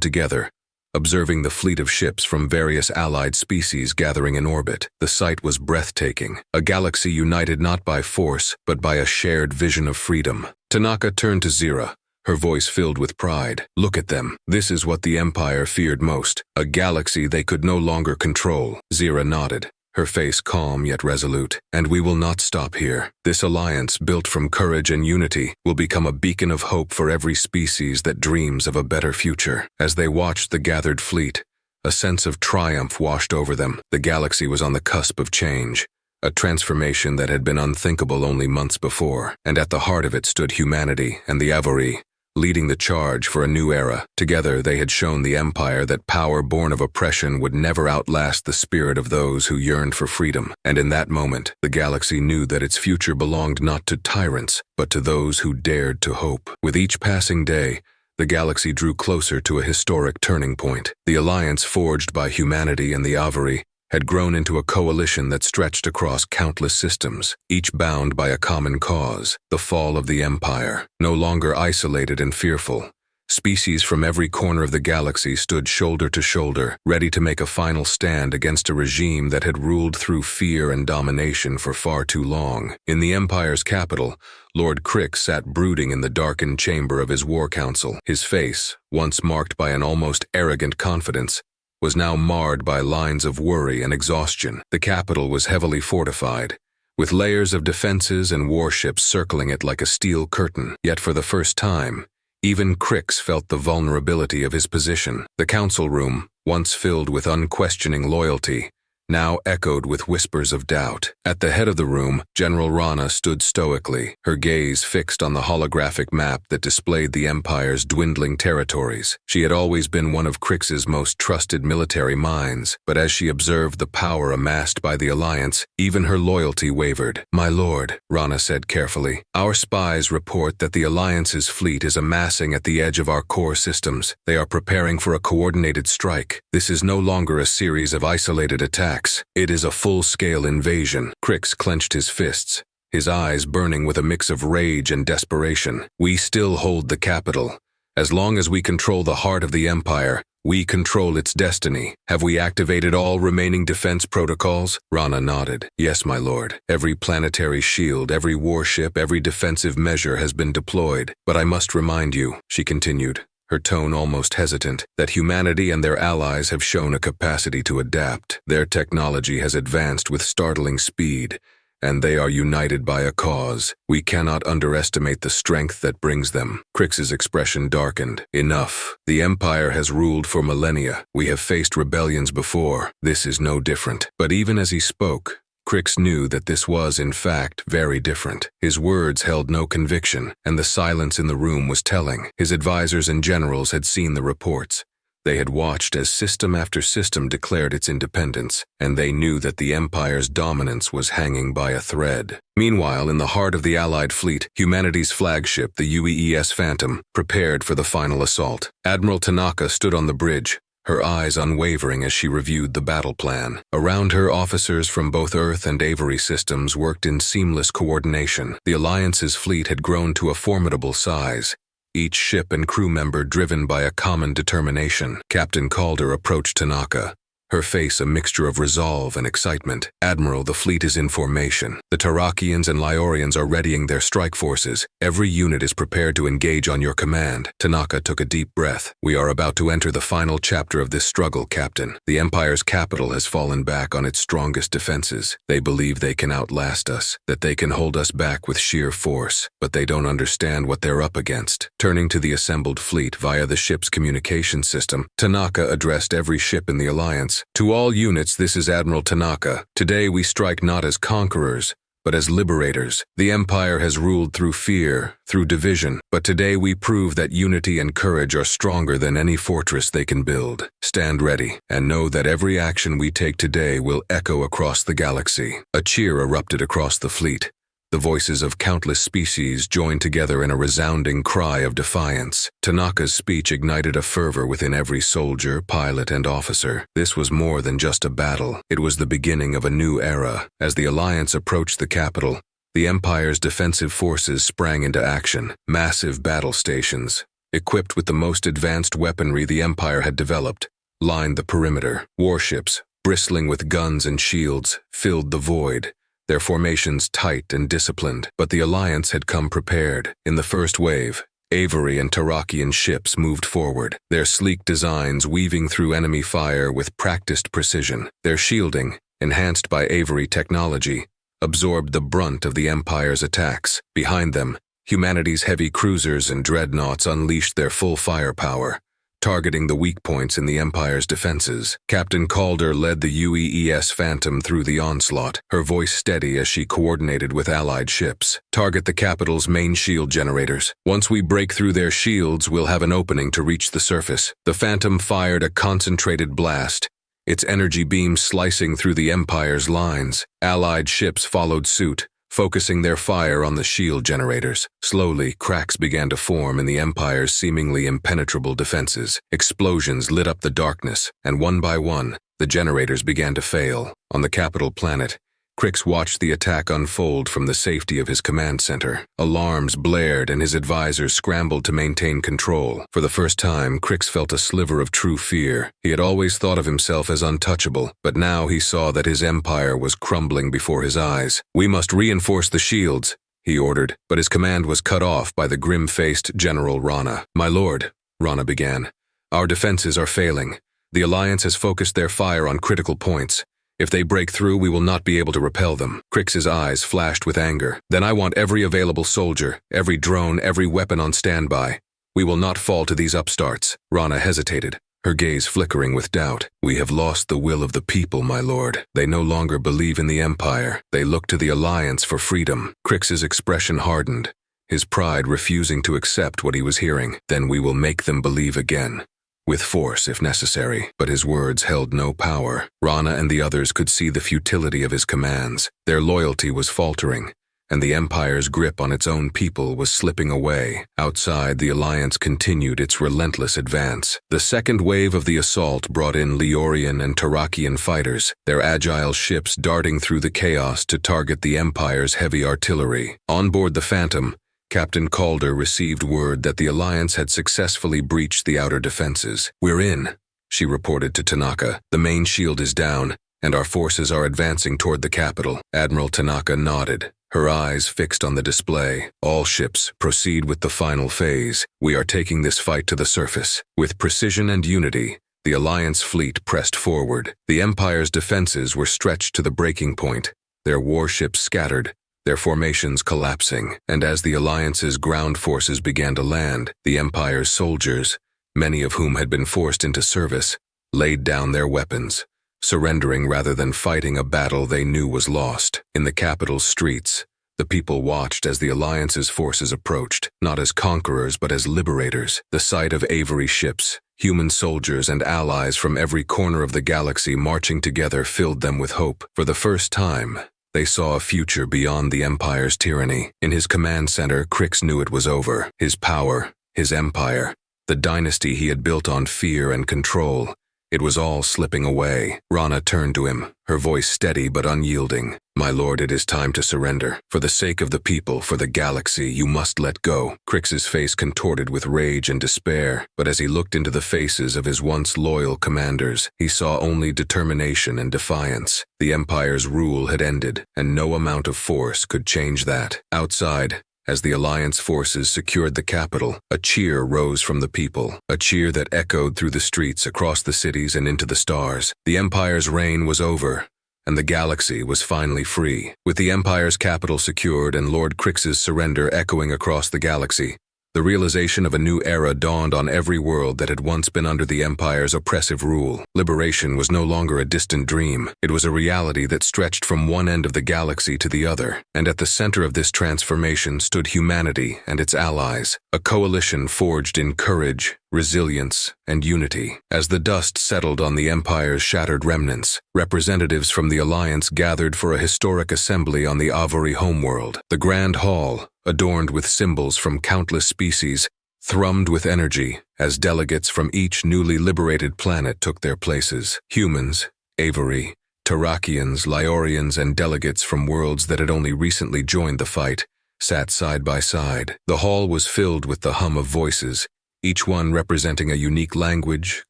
together, observing the fleet of ships from various allied species gathering in orbit. The sight was breathtaking, a galaxy united not by force, but by a shared vision of freedom. Tanaka turned to Zira, her voice filled with pride. Look at them. This is what the Empire feared most, a galaxy they could no longer control. Zira nodded, her face calm yet resolute. And we will not stop here. This alliance, built from courage and unity, will become a beacon of hope for every species that dreams of a better future. As they watched the gathered fleet, a sense of triumph washed over them. The galaxy was on the cusp of change, a transformation that had been unthinkable only months before. And at the heart of it stood humanity and the Avery, leading the charge for a new era. Together they had shown the Empire that power born of oppression would never outlast the spirit of those who yearned for freedom. And in that moment, the galaxy knew that its future belonged not to tyrants, but to those who dared to hope. With each passing day, the galaxy drew closer to a historic turning point. The alliance forged by humanity and the Avery had grown into a coalition that stretched across countless systems, each bound by a common cause: the fall of the Empire. No longer isolated and fearful, species from every corner of the galaxy stood shoulder to shoulder, ready to make a final stand against a regime that had ruled through fear and domination for far too long. In the Empire's capital, Lord Crix sat brooding in the darkened chamber of his war council. His face, once marked by an almost arrogant confidence, was now marred by lines of worry and exhaustion. The capital was heavily fortified, with layers of defenses and warships circling it like a steel curtain. Yet for the first time, even Crix felt the vulnerability of his position. The council room, once filled with unquestioning loyalty, now echoed with whispers of doubt. At the head of the room, General Rana stood stoically, her gaze fixed on the holographic map that displayed the Empire's dwindling territories. She had always been one of Crix's most trusted military minds, but as she observed the power amassed by the Alliance, even her loyalty wavered. "My lord," Rana said carefully, "our spies report that the Alliance's fleet is amassing at the edge of our core systems. They are preparing for a coordinated strike. This is no longer a series of isolated attacks. It is a full-scale invasion." Crix clenched his fists, his eyes burning with a mix of rage and desperation. "We still hold the capital. As long as we control the heart of the Empire, we control its destiny. Have we activated all remaining defense protocols?" Rana nodded. "Yes, my lord. Every planetary shield, every warship, every defensive measure has been deployed. But I must remind you," she continued, her tone almost hesitant, "that humanity and their allies have shown a capacity to adapt. Their technology has advanced with startling speed, and they are united by a cause. We cannot underestimate the strength that brings them." Crix's expression darkened. "Enough. The Empire has ruled for millennia. We have faced rebellions before. This is no different." But even as he spoke, Crix knew that this was, in fact, very different. His words held no conviction, and the silence in the room was telling. His advisors and generals had seen the reports. They had watched as system after system declared its independence, and they knew that the Empire's dominance was hanging by a thread. Meanwhile, in the heart of the Allied fleet, humanity's flagship, the UEES Phantom, prepared for the final assault. Admiral Tanaka stood on the bridge, her eyes unwavering as she reviewed the battle plan. Around her, officers from both Earth and Avery systems worked in seamless coordination. The Alliance's fleet had grown to a formidable size, each ship and crew member driven by a common determination. Captain Calder approached Tanaka, her face a mixture of resolve and excitement. "Admiral, the fleet is in formation. The Tarakians and Lyorians are readying their strike forces. Every unit is prepared to engage on your command." Tanaka took a deep breath. "We are about to enter the final chapter of this struggle, Captain. The Empire's capital has fallen back on its strongest defenses. They believe they can outlast us, that they can hold us back with sheer force, but they don't understand what they're up against." Turning to the assembled fleet via the ship's communication system, Tanaka addressed every ship in the Alliance. "To all units, this is Admiral Tanaka. Today we strike not as conquerors, but as liberators. The Empire has ruled through fear, through division, but today we prove that unity and courage are stronger than any fortress they can build. Stand ready, and know that every action we take today will echo across the galaxy." A cheer erupted across the fleet. The voices of countless species joined together in a resounding cry of defiance. Tanaka's speech ignited a fervor within every soldier, pilot, and officer. This was more than just a battle. It was the beginning of a new era. As the Alliance approached the capital, the Empire's defensive forces sprang into action. Massive battle stations, equipped with the most advanced weaponry the Empire had developed, lined the perimeter. Warships, bristling with guns and shields, filled the void, their formations tight and disciplined. But the Alliance had come prepared. In the first wave, Avery and Tarakian ships moved forward, their sleek designs weaving through enemy fire with practiced precision. Their shielding, enhanced by Avery technology, absorbed the brunt of the Empire's attacks. Behind them, humanity's heavy cruisers and dreadnoughts unleashed their full firepower, targeting the weak points in the Empire's defenses. Captain Calder led the UEES Phantom through the onslaught, her voice steady as she coordinated with Allied ships. "Target the capital's main shield generators. Once we break through their shields, we'll have an opening to reach the surface." The Phantom fired a concentrated blast, its energy beams slicing through the Empire's lines. Allied ships followed suit, focusing their fire on the shield generators. Slowly, cracks began to form in the Empire's seemingly impenetrable defenses. Explosions lit up the darkness, and one by one, the generators began to fail. On the capital planet, Crix watched the attack unfold from the safety of his command center. Alarms blared and his advisors scrambled to maintain control. For the first time, Crix felt a sliver of true fear. He had always thought of himself as untouchable, but now he saw that his empire was crumbling before his eyes. "We must reinforce the shields," he ordered, but his command was cut off by the grim-faced General Rana. "My lord," Rana began, "our defenses are failing. The Alliance has focused their fire on critical points. If they break through, we will not be able to repel them. Crix's eyes flashed with anger. Then I want every available soldier, every drone, every weapon on standby. We will not fall to these upstarts. Rana hesitated, her gaze flickering with doubt. We have lost the will of the people, my lord. They no longer believe in the Empire. They look to the Alliance for freedom. Crix's expression hardened, his pride refusing to accept what he was hearing. Then we will make them believe again. With force, if necessary. But his words held no power. Rana and the others could see the futility of his commands. Their loyalty was faltering, and the Empire's grip on its own people was slipping away. Outside, the Alliance continued its relentless advance. The second wave of the assault brought in Leorian and Tarakian fighters, their agile ships darting through the chaos to target the Empire's heavy artillery. On board the Phantom, Captain Calder received word that the Alliance had successfully breached the outer defenses. "We're in," she reported to Tanaka. "The main shield is down, and our forces are advancing toward the capital." Admiral Tanaka nodded, her eyes fixed on the display. "All ships, proceed with the final phase. We are taking this fight to the surface." With precision and unity, the Alliance fleet pressed forward. The Empire's defenses were stretched to the breaking point, their warships scattered, their formations collapsing. And as the Alliance's ground forces began to land, the Empire's soldiers, many of whom had been forced into service, laid down their weapons, surrendering rather than fighting a battle they knew was lost. In the capital's streets, the people watched as the Alliance's forces approached, not as conquerors but as liberators. The sight of Avery ships, human soldiers and allies from every corner of the galaxy marching together filled them with hope. For the first time, they saw a future beyond the Empire's tyranny. In his command center, Crix knew it was over. His power, his empire, the dynasty he had built on fear and control, it was all slipping away. Rana turned to him, her voice steady but unyielding. "My lord, it is time to surrender. For the sake of the people, for the galaxy, you must let go." Crix's face contorted with rage and despair, but as he looked into the faces of his once loyal commanders, he saw only determination and defiance. The Empire's rule had ended, and no amount of force could change that. Outside, as the Alliance forces secured the capital, a cheer rose from the people, a cheer that echoed through the streets, across the cities, and into the stars. The Empire's reign was over, and the galaxy was finally free. With the Empire's capital secured and Lord Crix's surrender echoing across the galaxy, the realization of a new era dawned on every world that had once been under the Empire's oppressive rule. Liberation was no longer a distant dream. It was a reality that stretched from one end of the galaxy to the other. And at the center of this transformation stood humanity and its allies, a coalition forged in courage, resilience, and unity. As the dust settled on the Empire's shattered remnants, representatives from the Alliance gathered for a historic assembly on the Avery homeworld. The Grand Hall, adorned with symbols from countless species, thrummed with energy as delegates from each newly liberated planet took their places. Humans, Avery, Tarakians, Lyorians, and delegates from worlds that had only recently joined the fight sat side by side. The hall was filled with the hum of voices, each one representing a unique language,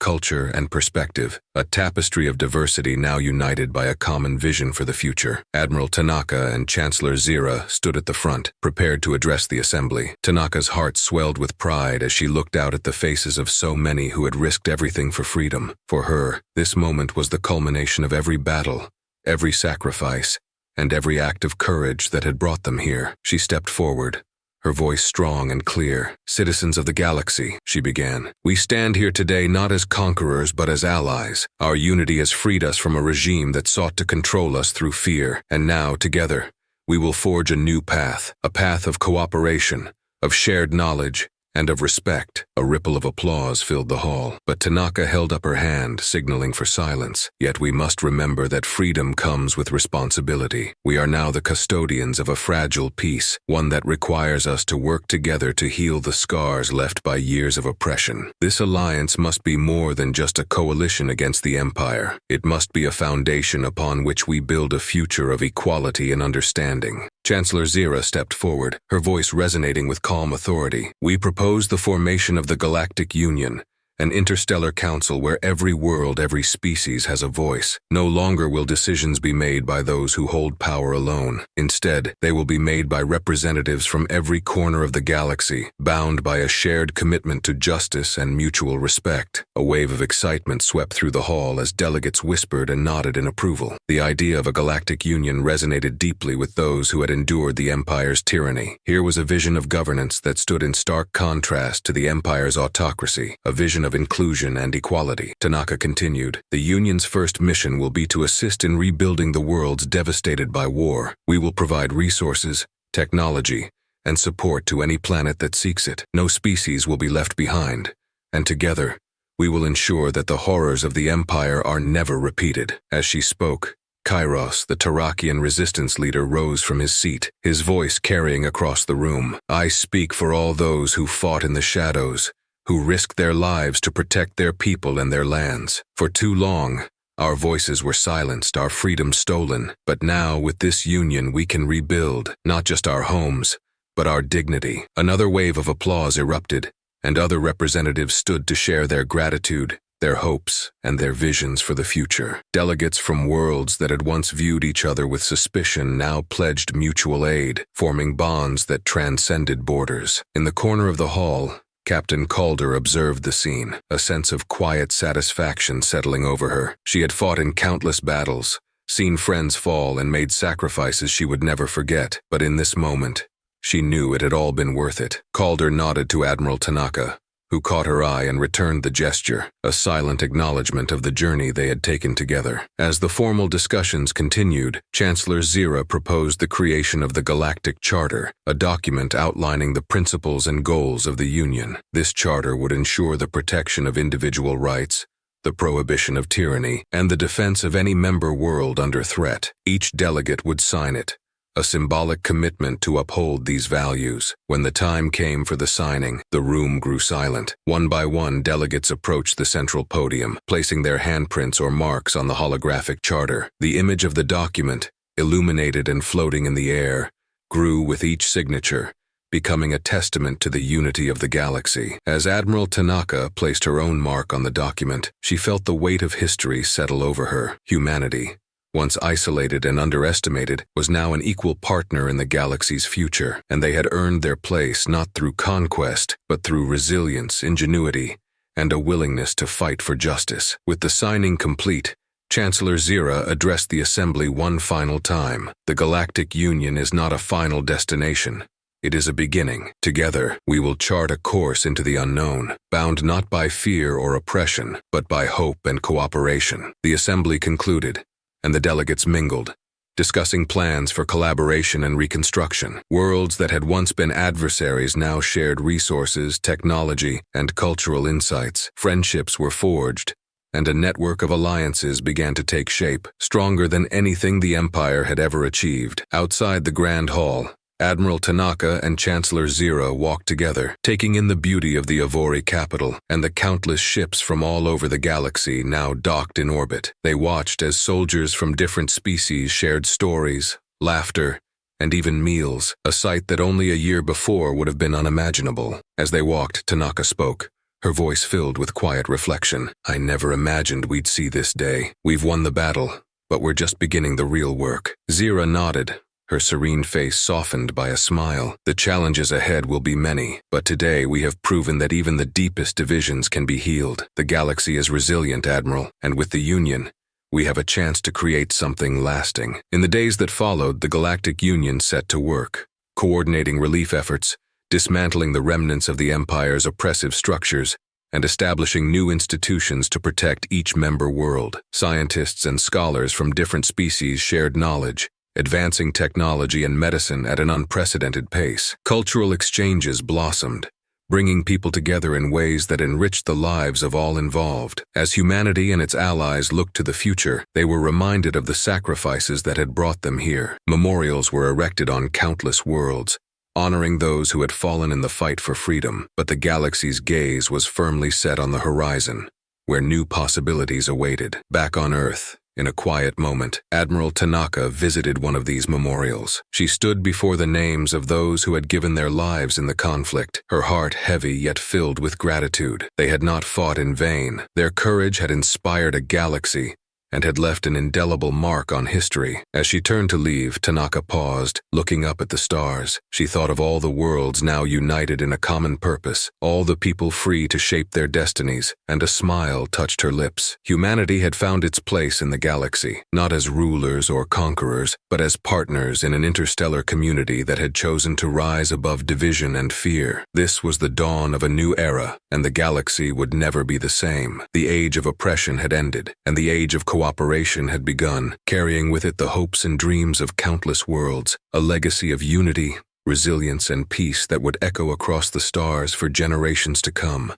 culture, and perspective, a tapestry of diversity now united by a common vision for the future. Admiral Tanaka and Chancellor Zira stood at the front, prepared to address the assembly. Tanaka's heart swelled with pride as she looked out at the faces of so many who had risked everything for freedom. For her, this moment was the culmination of every battle, every sacrifice, and every act of courage that had brought them here. She stepped forward, her voice strong and clear. "Citizens of the galaxy," she began, "we stand here today not as conquerors but as allies. Our unity has freed us from a regime that sought to control us through fear, and now, together, we will forge a new path, a path of cooperation, of shared knowledge, and of respect." A ripple of applause filled the hall, but Tanaka held up her hand, signaling for silence. "Yet we must remember that freedom comes with responsibility. We are now the custodians of a fragile peace, one that requires us to work together to heal the scars left by years of oppression. This alliance must be more than just a coalition against the Empire. It must be a foundation upon which we build a future of equality and understanding." Chancellor Zira stepped forward, her voice resonating with calm authority. "We propose the formation of the Galactic Union, An interstellar council where every world, every species has a voice. No longer will decisions be made by those who hold power alone. Instead, they will be made by representatives from every corner of the galaxy, bound by a shared commitment to justice and mutual respect. A wave of excitement swept through the hall as delegates whispered and nodded in approval. The idea of a galactic union resonated deeply with those who had endured the Empire's tyranny. Here was a vision of governance that stood in stark contrast to the Empire's autocracy, a vision of inclusion and equality. Tanaka continued, "The Union's first mission will be to assist in rebuilding the worlds devastated by war. We will provide resources, technology, and support to any planet that seeks it. No species will be left behind, and together, we will ensure that the horrors of the Empire are never repeated." As she spoke, Kairos, the Tarakian resistance leader, rose from his seat, his voice carrying across the room. "I speak for all those who fought in the shadows, who risked their lives to protect their people and their lands. For too long, our voices were silenced, our freedom stolen. But now, with this union, we can rebuild, not just our homes, but our dignity." Another wave of applause erupted, and other representatives stood to share their gratitude, their hopes, and their visions for the future. Delegates from worlds that had once viewed each other with suspicion now pledged mutual aid, forming bonds that transcended borders. In the corner of the hall, Captain Calder observed the scene, a sense of quiet satisfaction settling over her. She had fought in countless battles, seen friends fall, and made sacrifices she would never forget. But in this moment, she knew it had all been worth it. Calder nodded to Admiral Tanaka, who caught her eye and returned the gesture, a silent acknowledgement of the journey they had taken together. As the formal discussions continued, Chancellor Zira proposed the creation of the Galactic Charter, a document outlining the principles and goals of the Union. This charter would ensure the protection of individual rights, the prohibition of tyranny, and the defense of any member world under threat. Each delegate would sign it, a symbolic commitment to uphold these values. When the time came for the signing, the room grew silent. One by one, delegates approached the central podium, placing their handprints or marks on the holographic charter. The image of the document, illuminated and floating in the air, grew with each signature, becoming a testament to the unity of the galaxy. As Admiral Tanaka placed her own mark on the document, she felt the weight of history settle over her. Humanity, once isolated and underestimated, was now an equal partner in the galaxy's future, and they had earned their place not through conquest, but through resilience, ingenuity, and a willingness to fight for justice. With the signing complete, Chancellor Zira addressed the Assembly one final time. "The Galactic Union is not a final destination. It is a beginning. Together, we will chart a course into the unknown, bound not by fear or oppression, but by hope and cooperation." The Assembly concluded, and the delegates mingled, discussing plans for collaboration and reconstruction. Worlds that had once been adversaries now shared resources, technology, and cultural insights. Friendships were forged, and a network of alliances began to take shape, stronger than anything the Empire had ever achieved. Outside the Grand Hall, Admiral Tanaka and Chancellor Zira walked together, taking in the beauty of the Avori capital and the countless ships from all over the galaxy now docked in orbit. They watched as soldiers from different species shared stories, laughter, and even meals, a sight that only a year before would have been unimaginable. As they walked, Tanaka spoke, her voice filled with quiet reflection. "I never imagined we'd see this day. We've won the battle, but we're just beginning the real work." Zira nodded, her serene face softened by a smile. "The challenges ahead will be many, but today we have proven that even the deepest divisions can be healed. The galaxy is resilient, Admiral, and with the Union, we have a chance to create something lasting." In the days that followed, the Galactic Union set to work, coordinating relief efforts, dismantling the remnants of the Empire's oppressive structures, and establishing new institutions to protect each member world. Scientists and scholars from different species shared knowledge, advancing technology and medicine at an unprecedented pace. Cultural exchanges blossomed, bringing people together in ways that enriched the lives of all involved. As humanity and its allies looked to the future, they were reminded of the sacrifices that had brought them here. Memorials were erected on countless worlds, honoring those who had fallen in the fight for freedom. But the galaxy's gaze was firmly set on the horizon, where new possibilities awaited. Back on Earth, In a quiet moment, Admiral Tanaka visited one of these memorials. She stood before the names of those who had given their lives in the conflict, her heart heavy yet filled with gratitude. They had not fought in vain. Their courage had inspired a galaxy and had left an indelible mark on history. As she turned to leave, Tanaka paused, looking up at the stars. She thought of all the worlds now united in a common purpose, all the people free to shape their destinies, and a smile touched her lips. Humanity had found its place in the galaxy, not as rulers or conquerors, but as partners in an interstellar community that had chosen to rise above division and fear. This was the dawn of a new era, and the galaxy would never be the same. The age of oppression had ended, and the age of cooperation had begun, carrying with it the hopes and dreams of countless worlds, a legacy of unity, resilience, and peace that would echo across the stars for generations to come.